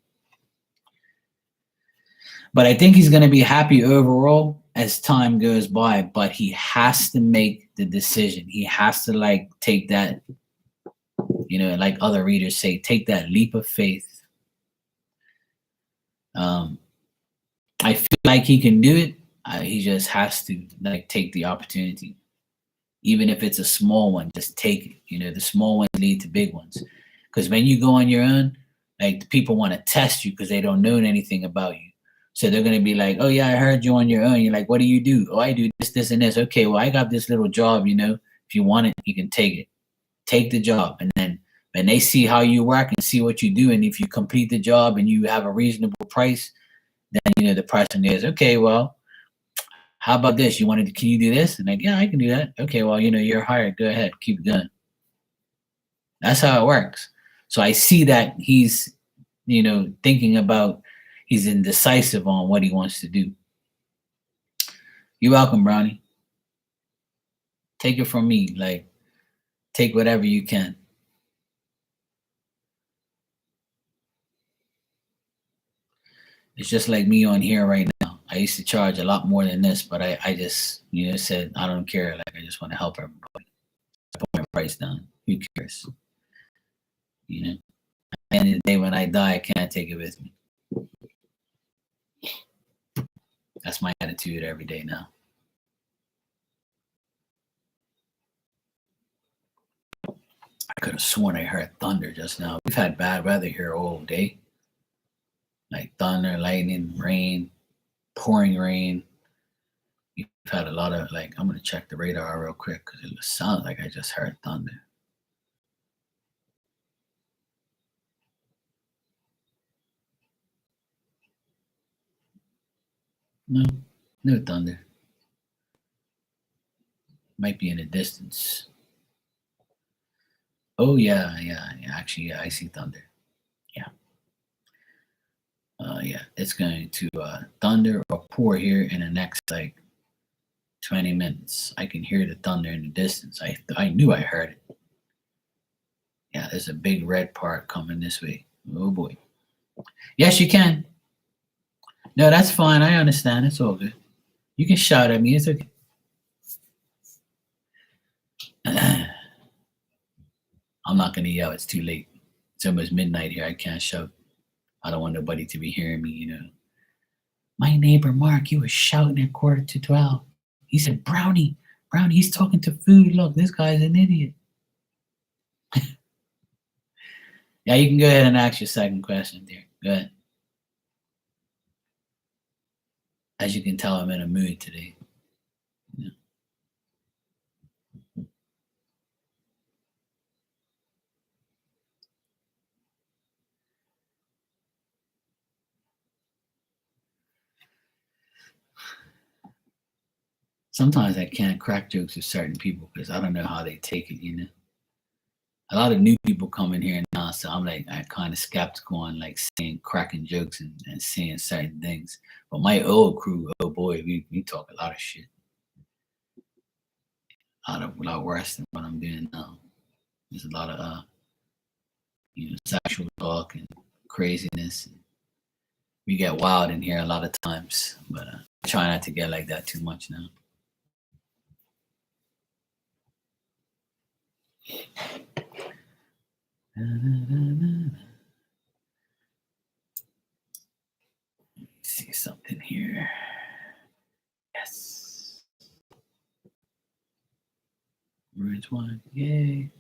But I think he's going to be happy overall as time goes by, but he has to make the decision. He has to like take that, like other readers say, take that leap of faith. I feel like he can do it. He just has to like take the opportunity. Even if it's a small one, just take it. The small ones lead to big ones. Because when you go on your own, like the people want to test you because they don't know anything about you. So they're going to be like, oh, yeah, I heard you on your own. You're like, what do you do? Oh, I do this, this, and this. Okay, well, I got this little job, If you want it, you can take it. Take the job. And then when they see how you work and see what you do, and if you complete the job and you have a reasonable price, then, the person is, okay, well, how about this? Can you do this? And like, yeah, I can do that. Okay, well, you're hired. Go ahead. Keep it going. That's how it works. So I see that he's, thinking about, he's indecisive on what he wants to do. You're welcome, Brownie. Take it from me. Like, take whatever you can. It's just like me on here right now. I used to charge a lot more than this, but I just, said, I don't care. Like, I just want to help everybody. Put my price down. Who cares? At the end of the day, when I die, I can't take it with me. That's my attitude every day now. I could have sworn I heard thunder just now. We've had bad weather here all day. Like thunder, lightning, rain, pouring rain. We've had a lot of like, I'm going to check the radar real quick because it sounds like I just heard thunder. No, no thunder. Might be in the distance. Oh, yeah. Actually, yeah, I see thunder. Yeah. Yeah, it's going to thunder or pour here in the next like 20 minutes. I can hear the thunder in the distance. I knew I heard it. Yeah, there's a big red part coming this way. Oh boy. Yes, you can. No, that's fine. I understand. It's all good. You can shout at me. It's okay. I'm not going to yell. It's too late. It's almost midnight here. I can't shout. I don't want nobody to be hearing me. My neighbor Mark, he was shouting at 11:45. He said, Brownie, he's talking to food. Look, this guy's an idiot. Yeah, you can go ahead and ask your second question, dear. Go ahead. As you can tell, I'm in a mood today. Yeah. Sometimes I can't crack jokes with certain people because I don't know how they take it. a lot of new people come in here now, so I'm like I kind of skeptical on like saying cracking jokes and saying certain things. But my old crew, oh boy, we talk a lot of shit, a lot worse than what I'm doing now. There's a lot of sexual talk and craziness. We get wild in here a lot of times, but I try not to get like that too much now. See something here. Yes. Ridge one. Yay.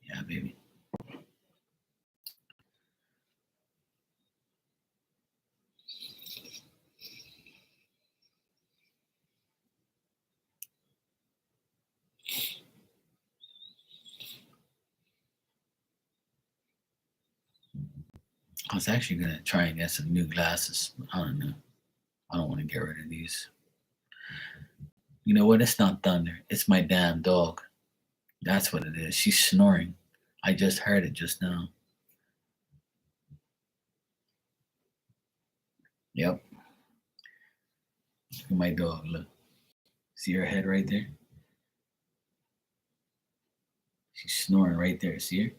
Yeah, baby. I was actually gonna try and get some new glasses. But I don't know. I don't want to get rid of these. You know what? It's not thunder. It's my damn dog. That's what it is. She's snoring. I just heard it just now. Yep. Look at my dog. Look. See her head right there? She's snoring right there. See her?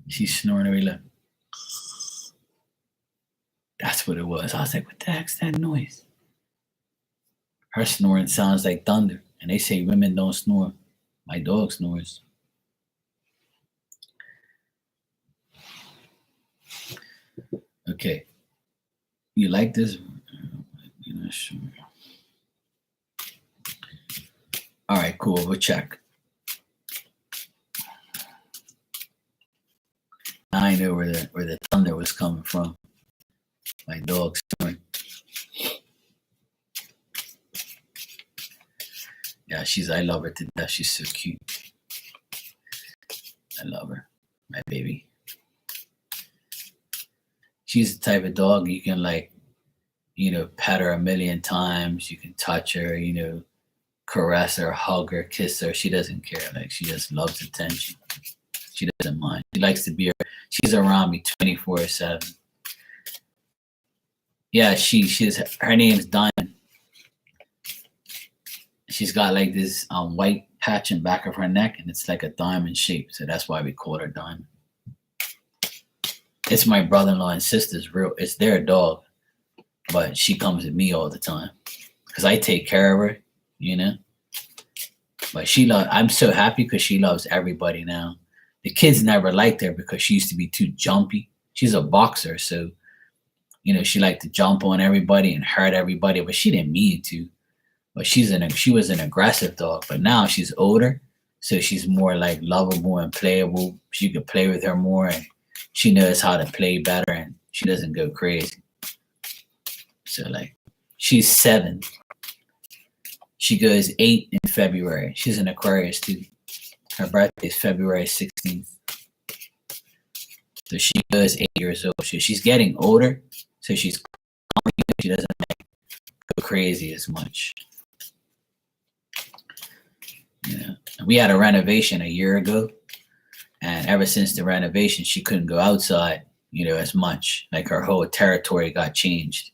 She's snoring away. Look. That's what it was. I was like, what the heck's that noise? Her snoring sounds like thunder. And they say women don't snore. My dog snores. Okay. You like this? You're not sure. All right, cool. We'll check. Now I know where the thunder was coming from. My dog snoring. Yeah, I love her to death. She's so cute. I love her. My baby. She's the type of dog you can pet her a million times. You can touch her, caress her, hug her, kiss her. She doesn't care. Like she just loves attention. She doesn't mind. She likes to be she's around me 24/7. Yeah, her name's Diamond. She's got like this white patch in back of her neck, and it's like a diamond shape. So that's why we call her Diamond. It's my brother-in-law and sister's it's their dog, but she comes with me all the time because I take care of her, But I'm so happy because she loves everybody now. The kids never liked her because she used to be too jumpy. She's a boxer, so she liked to jump on everybody and hurt everybody, but she didn't mean to. But she was an aggressive dog. But now she's older, so she's more like lovable and playable. She could play with her more, and she knows how to play better, and she doesn't go crazy. So like, she's 7. She goes 8 in February. She's an Aquarius too. Her birthday is February 16th. So she goes 8 years old. So she's getting older. So she doesn't go crazy as much. We had a renovation a year ago, and ever since the renovation, she couldn't go outside, as much. Like her whole territory got changed.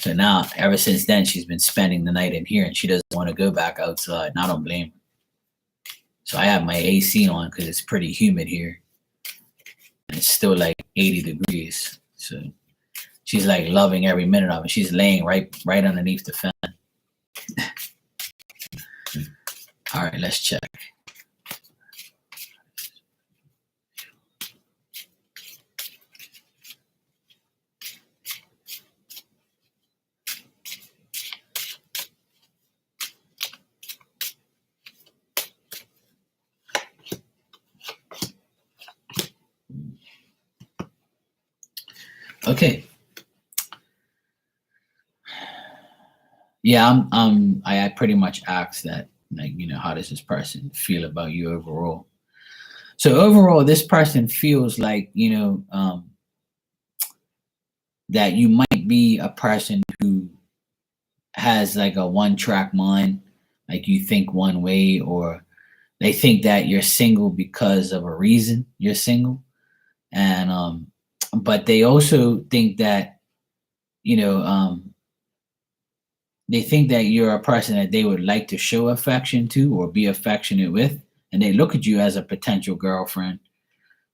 So now, ever since then, she's been spending the night in here, and she doesn't want to go back outside. And I don't blame her. So I have my AC on because it's pretty humid here. And it's still like 80 degrees. So she's like loving every minute of it. She's laying right underneath the fan. All right, let's check. Okay. Yeah, I pretty much asked that, like, how does this person feel about you overall? So overall, this person feels like, that you might be a person who has like a one track mind, like you think one way, or they think that you're single because of a reason you're single. And but they also think that, you know, they think that you're a person that they would like to show affection to or be affectionate with, and they look at you as a potential girlfriend.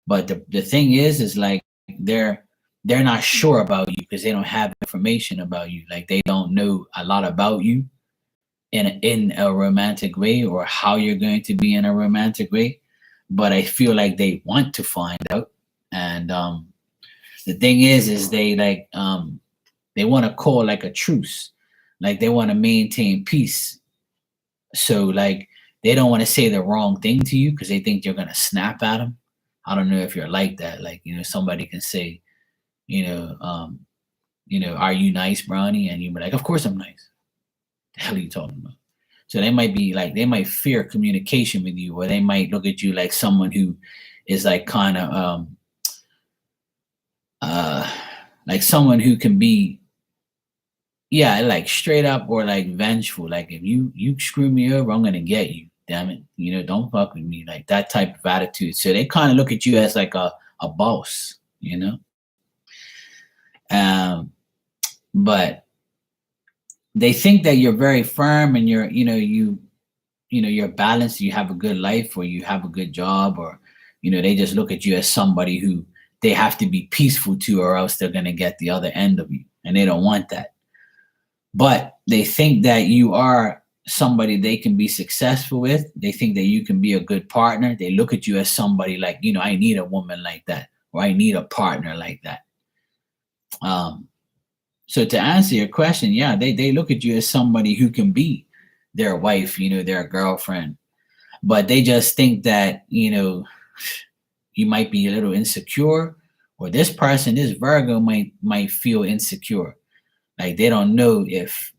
But the thing is like they're they're not sure about you because they don't have information about you. Like they don't know a lot about you in a romantic way, or how you're going to be in a romantic way. But I feel like they want to find out. And the thing is they want to call like a truce. Like they want to maintain peace. So like they don't want to say the wrong thing to you because they think you're gonna snap at them. I don't know if you're like that. Like, somebody can say, you know, are you nice, Brownie? And you be like, of course I'm nice. The hell are you talking about? So they might be like, they might fear communication with you, or they might look at you like someone who is like kind of uh like someone who can be, yeah, like straight up, or like vengeful. Like if you screw me over, I'm gonna get you. Damn it, don't fuck with me. Like that type of attitude. So they kind of look at you as like a boss, Um, but they think that you're very firm, and you're balanced. You have a good life, or you have a good job, or they just look at you as somebody who they have to be peaceful to, or else they're gonna get the other end of you, and they don't want that. But they think that you are somebody they can be successful with. They think that you can be a good partner. They look at you as somebody like, I need a woman like that, or I need a partner like that. So to answer your question, yeah, they look at you as somebody who can be their wife, their girlfriend. But they just think that, you might be a little insecure, or this person, this Virgo might feel insecure. Like they don't know if,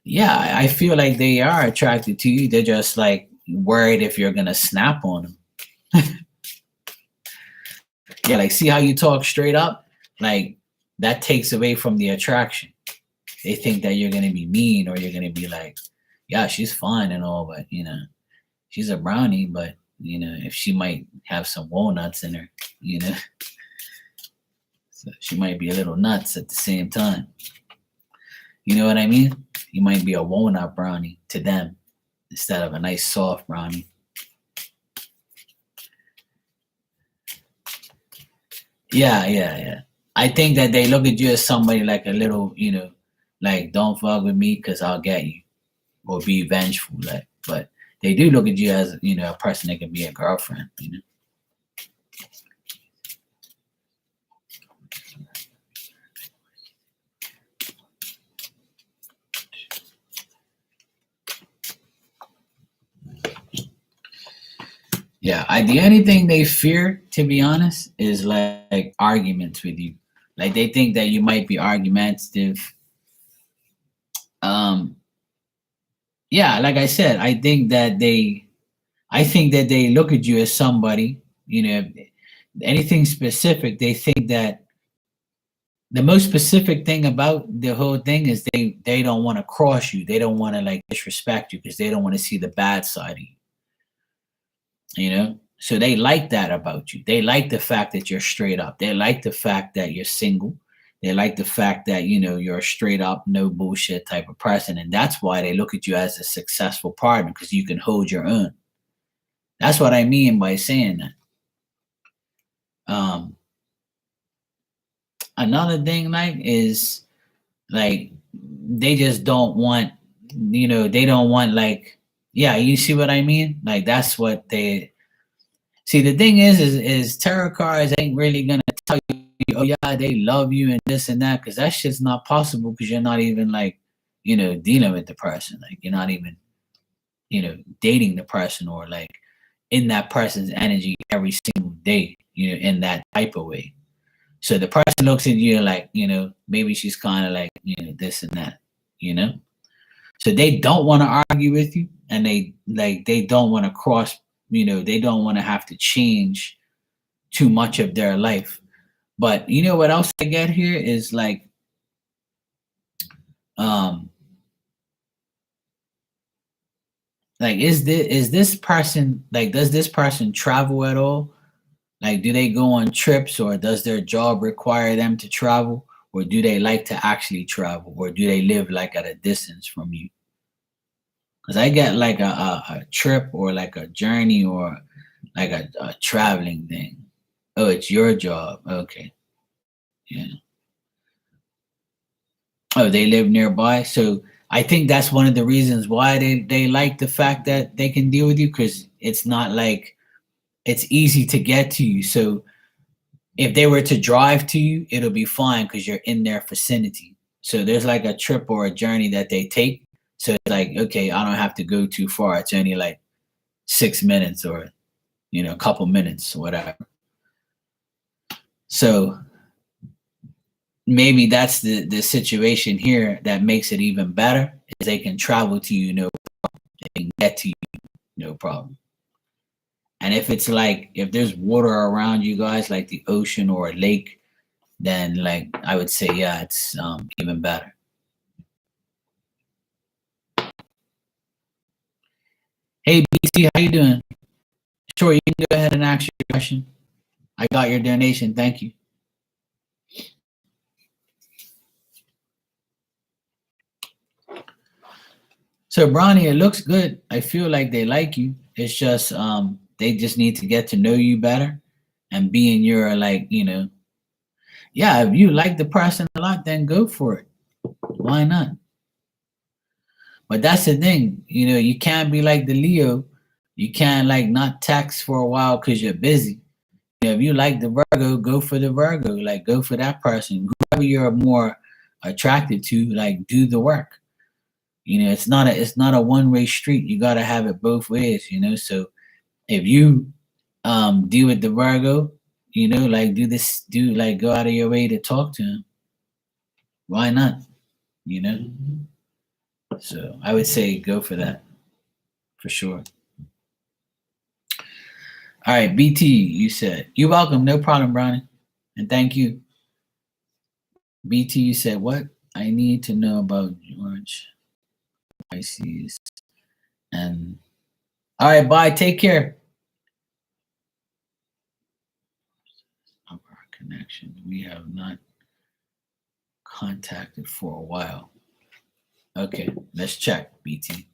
yeah, I feel like they are attracted to you. They're just like worried if you're gonna snap on them. Yeah, like see how you talk straight up? Like that takes away from the attraction. They think that you're gonna be mean, or you're gonna be like, yeah, she's fine and all, but she's a brownie, but if she might have some walnuts in her, so she might be a little nuts at the same time. You know what I mean? You might be a walnut brownie to them instead of a nice soft brownie. Yeah. I think that they look at you as somebody like a little, like don't fuck with me because I'll get you, or be vengeful. Like, but they do look at you as a person that can be a girlfriend. Yeah, the only thing they fear, to be honest, is like arguments with you. Like they think that you might be argumentative. Um, yeah, like I said, I think that they look at you as somebody, anything specific. They think that the most specific thing about the whole thing is they don't want to cross you. They don't want to like disrespect you because they don't want to see the bad side of you. So they like that about you. They like the fact that you're straight up. They like the fact that you're single. They like the fact that you're a straight up, no bullshit type of person, and that's why they look at you as a successful partner, because you can hold your own. That's what I mean by saying that. Um, Another thing, like, is like they just don't want, they don't want, like, yeah, you see what I mean? Like that's what they see. The thing is tarot cards ain't really gonna tell you, oh yeah, they love you and this and that, because that shit's not possible, because you're not even like, dealing with the person. Like you're not even, dating the person, or like in that person's energy every single day, in that type of way. So the person looks at you like, maybe she's kind of like, this and that, you know? So they don't want to argue with you, and they don't want to cross, they don't want to have to change too much of their life. But you know what else I get here is like um like is this person, like, does this person travel at all? Like, do they go on trips, or does their job require them to travel, or do they like to actually travel, or do they live like at a distance from you? Because I get like a trip, or like a journey, or like a traveling thing. Oh, it's your job. Okay. Yeah. Oh, they live nearby. So I think that's one of the reasons why they like the fact that they can deal with you, because it's not like it's easy to get to you. So if they were to drive to you, it'll be fine because you're in their vicinity. So there's like a trip or a journey that they take. So it's like, okay, I don't have to go too far. It's only like 6 minutes, or a couple minutes, whatever. So maybe that's the situation here that makes it even better, is they can travel to you, they can get to you, no problem. And if it's like, if there's water around you guys, like the ocean or a lake, then like I would say, yeah, it's even better. Hey BC, how you doing? Sure, you can go ahead and ask your question. I got your donation, thank you. So Bronny, it looks good. I feel like they like you. It's just they just need to get to know you better and be in your, like, yeah, if you like the person a lot, then go for it. Why not? But that's the thing, you can't be like the Leo. You can't like not text for a while because you're busy. If you like the Virgo, go for the Virgo. Like, go for that person. Whoever you're more attracted to, like, do the work. It's not a one-way street. You gotta have it both ways. So if you deal with the Virgo, like, go out of your way to talk to him. Why not? You know. So I would say go for that, for sure. All right, BT, you said you're welcome. No problem, Brownie, and thank you. BT, you said what? I need to know about George Pisces. And all right, bye. Take care. Of our connection, we have not contacted for a while. Okay, let's check, BT.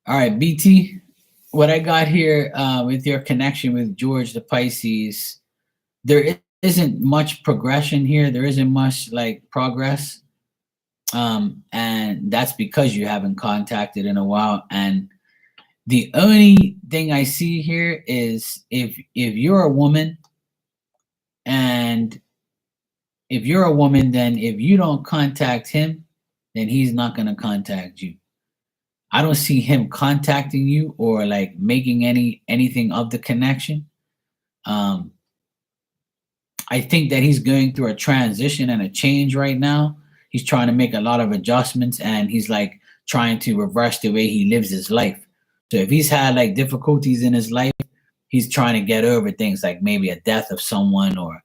All right, BT, what I got here with your connection with George the Pisces, there isn't much progression here. There isn't much like progress. And that's because you haven't contacted in a while. And the only thing I see here is if you're a woman, and if you're a woman, then if you don't contact him, then he's not going to contact you. I don't see him contacting you or like making anything of the connection. Um, I think that he's going through a transition and a change right now. He's trying to make a lot of adjustments, and he's like trying to reverse the way he lives his life. So if he's had like difficulties in his life, he's trying to get over things like maybe a death of someone, or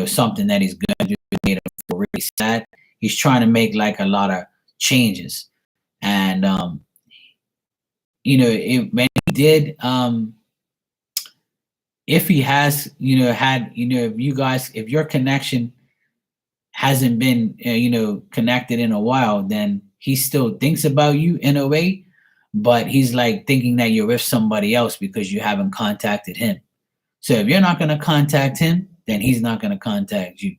something that he's going to made him feel really sad. He's trying to make like a lot of changes, and when he did, if he has, had, if your connection hasn't been, connected in a while, then he still thinks about you in a way, but he's like thinking that you're with somebody else because you haven't contacted him. So if you're not going to contact him, then he's not going to contact you.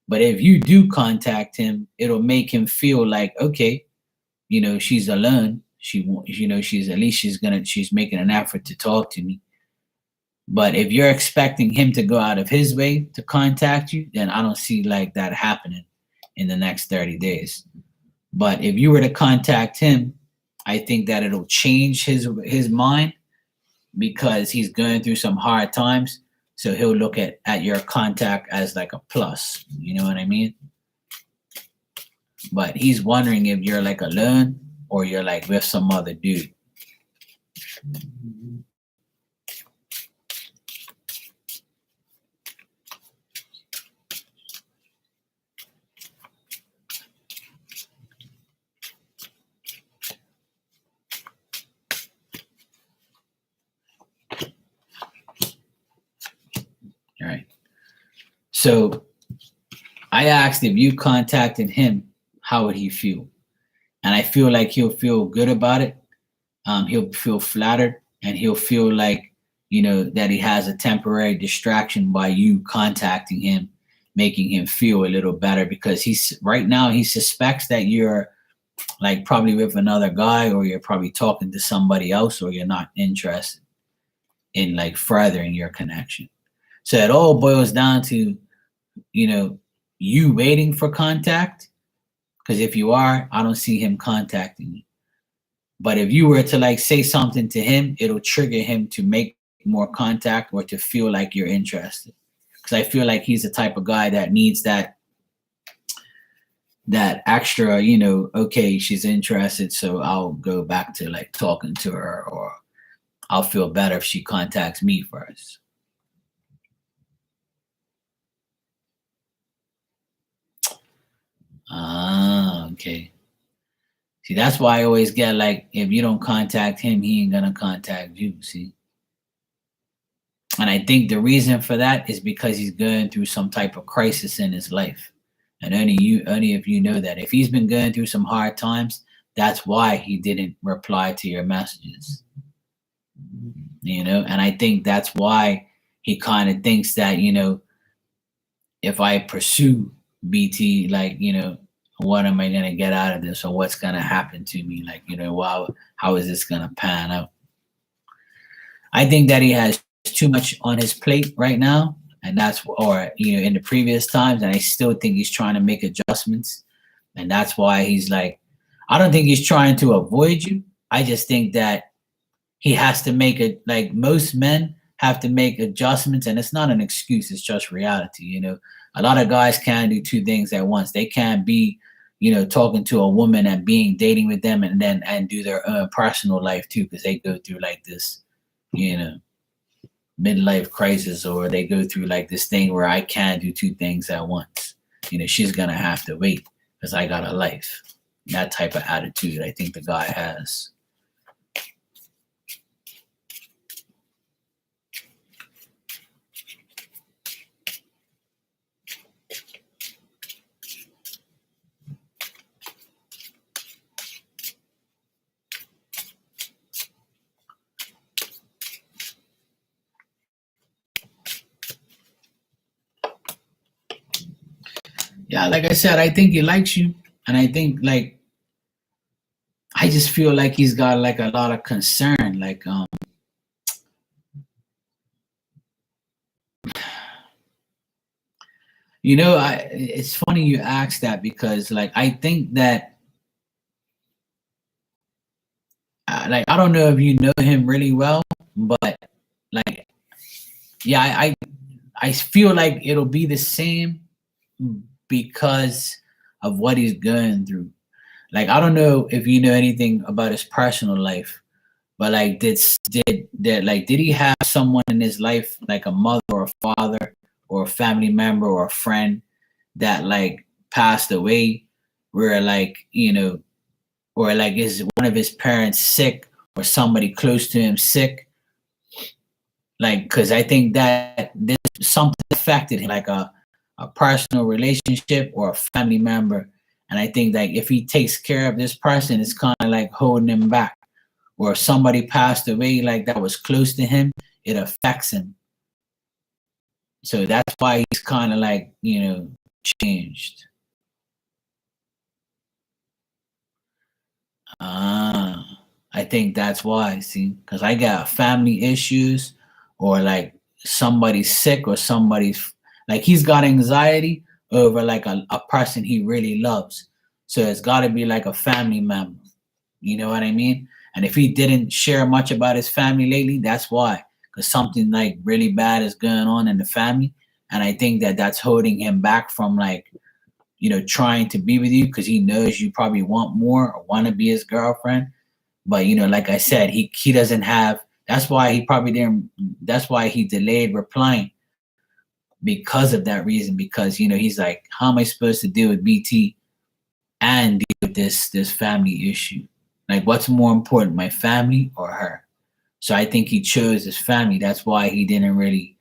But if you do contact him, it'll make him feel like, okay, she's alone. She's at least she's making an effort to talk to me. But if you're expecting him to go out of his way to contact you, then I don't see like that happening in the next 30 days. But if you were to contact him, I think that it'll change his mind because he's going through some hard times. So he'll look at your contact as like a plus. You know what I mean? But he's wondering if you're like alone or you're like with some other dude. All right. So I asked if you contacted him, how would he feel? And I feel like he'll feel good about it. He'll feel flattered, and he'll feel like, that he has a temporary distraction by you contacting him, making him feel a little better because he's right now he suspects that you're like probably with another guy, or you're probably talking to somebody else, or you're not interested in like furthering your connection. So it all boils down to, you know, you waiting for contact. Because if you are, I don't see him contacting you. But if you were to like say something to him, it'll trigger him to make more contact or to feel like you're interested. Because I feel like he's the type of guy that needs that extra, okay, she's interested, so I'll go back to like talking to her, or I'll feel better if she contacts me first. Ah, okay. See, that's why I always get like, if you don't contact him, he ain't gonna contact you. See, and I think the reason for that is because he's going through some type of crisis in his life, and only if you know that. If he's been going through some hard times, that's why he didn't reply to your messages. And I think that's why he kind of thinks that, if I pursue BT, like, what am I gonna get out of this, or what's gonna happen to me? Like, wow, how is this gonna pan out? I think that he has too much on his plate right now, and or in the previous times, and I still think he's trying to make adjustments, and that's why he's like, I don't think he's trying to avoid you. I just think that he has to make it, like most men have to make adjustments, and it's not an excuse, it's just reality. A lot of guys can't do two things at once. They can't be, talking to a woman and dating with them, and then and do their own personal life too, because they go through like this, midlife crisis, or they go through like this thing where I can't do two things at once. She's gonna have to wait because I got a life. That type of attitude I think the guy has. Yeah, like I said, I think he likes you, and I think like I just feel like he's got like a lot of concern. Like, it's funny you ask that, because like I think that like I don't know if you know him really well, but like yeah, I feel like it'll be the same because of what he's going through. Like I don't know if you know anything about his personal life, but like did he have someone in his life, like a mother or a father or a family member or a friend, that like passed away, where like, or like is one of his parents sick, or somebody close to him sick? Like, because I think that this something affected him, like a personal relationship or a family member. And I think that if he takes care of this person, it's kind of like holding him back. Or if somebody passed away like that was close to him, it affects him. So that's why he's kind of like, changed. I think that's why. See, because I got family issues, or like somebody's sick or somebody's like he's got anxiety over like a person he really loves. So it's got to be like a family member. You know what I mean? And if he didn't share much about his family lately, that's why. Because something like really bad is going on in the family. And I think that that's holding him back from like, trying to be with you because he knows you probably want more or want to be his girlfriend. But, like I said, he doesn't have, that's why he probably didn't, that's why he delayed replying because of that reason. Because, he's like, how am I supposed to deal with BT and deal with this family issue? Like, what's more important, my family or her? So I think he chose his family. That's why he didn't really.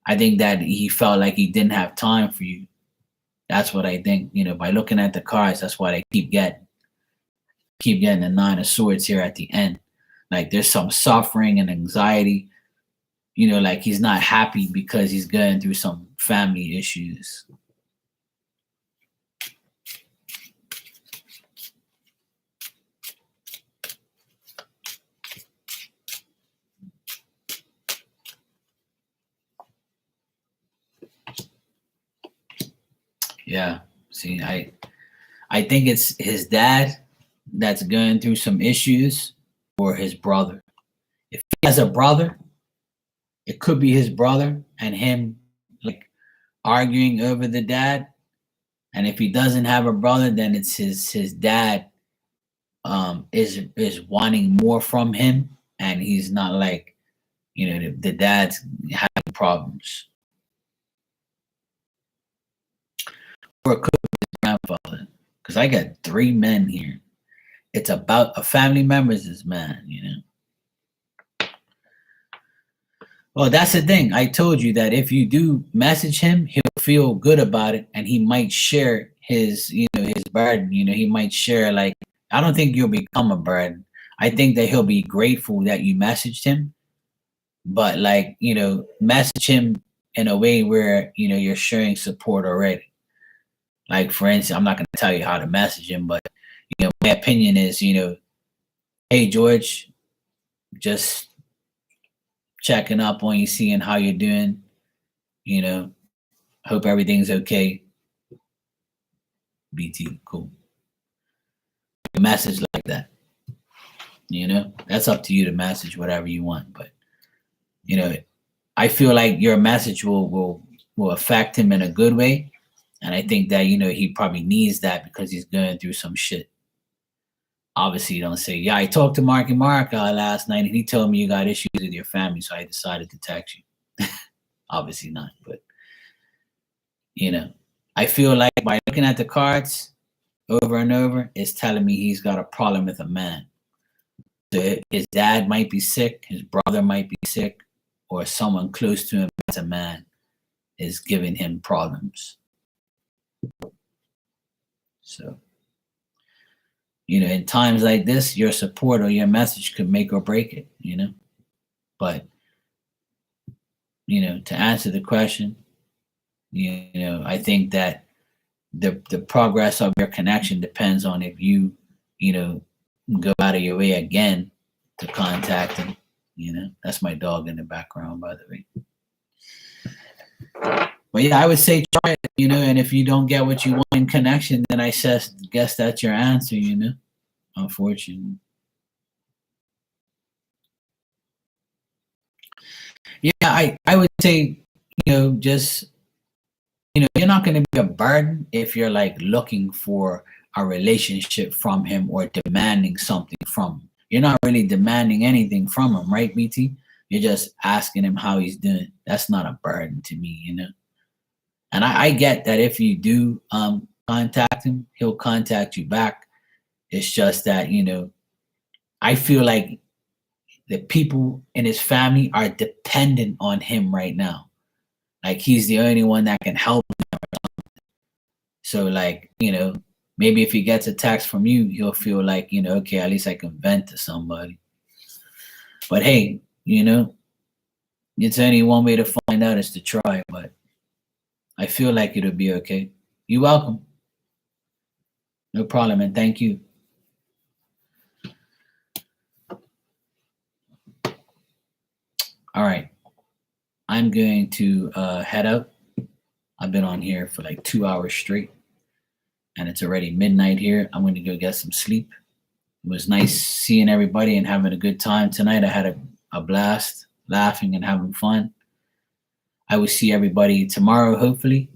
I think that he felt like he didn't have time for you. That's what I think. By looking at the cards, that's why they keep getting the Nine of Swords here at the end. Like there's some suffering and anxiety. Like he's not happy because he's going through some family issues. Yeah. See, I think it's his dad that's going through some issues or his brother. If he has a brother, it could be his brother and him like arguing over the dad. And if he doesn't have a brother, then it's his dad is wanting more from him and he's not like, the dad's having problems. Or it could be his grandfather. Because I got 3 men here. It's about a family member's this man, Well, that's the thing. I told you that if you do message him, he'll feel good about it and he might share his, his burden. He might share like I don't think you'll become a burden. I think that he'll be grateful that you messaged him, but like, message him in a way where, you're showing support already. Like for instance, I'm not going to tell you how to message him, but my opinion is, hey George, just checking up on you, seeing how you're doing, hope everything's okay. BT, cool. A message like that. That's up to you to message whatever you want, but I feel like your message will affect him in a good way. And I think that, he probably needs that because he's going through some shit. Obviously, you don't say, yeah, I talked to Marky Mark last night and he told me you got issues with your family, so I decided to text you. Obviously not, but, I feel like by looking at the cards over and over, it's telling me he's got a problem with a man. So his dad might be sick, his brother might be sick, or someone close to him as a man is giving him problems. So, in times like this, your support or your message could make or break it, But, to answer the question, I think that the progress of your connection depends on if you, go out of your way again to contact him. That's my dog in the background, by the way. But yeah, I would say try it, and if you don't get what you want in connection, then I guess that's your answer, unfortunately. Yeah, I would say, just, you're not going to be a burden if you're like looking for a relationship from him or demanding something from him. You're not really demanding anything from him, right, BT? You're just asking him how he's doing. That's not a burden to me, And I get that if you do contact him, he'll contact you back. It's just that, I feel like the people in his family are dependent on him right now. Like he's the only one that can help them. So like, maybe if he gets a text from you, he'll feel like, okay, at least I can vent to somebody. But hey, it's only one way to find out is to try, but I feel like it'll be okay. You're welcome. No problem, and thank you. All right. I'm going to head out. I've been on here for like 2 hours straight, and it's already midnight here. I'm going to go get some sleep. It was nice seeing everybody and having a good time tonight. I had a blast laughing and having fun. I will see everybody tomorrow, hopefully.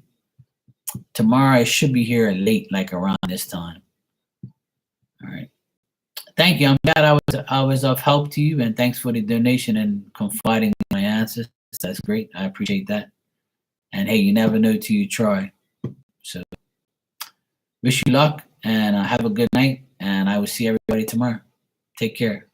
Tomorrow I should be here late, like around this time. All right. Thank you. I'm glad I was of help to you, and thanks for the donation and confiding in my answers. That's great. I appreciate that. And hey, you never know till you try. So wish you luck, and have a good night, and I will see everybody tomorrow. Take care.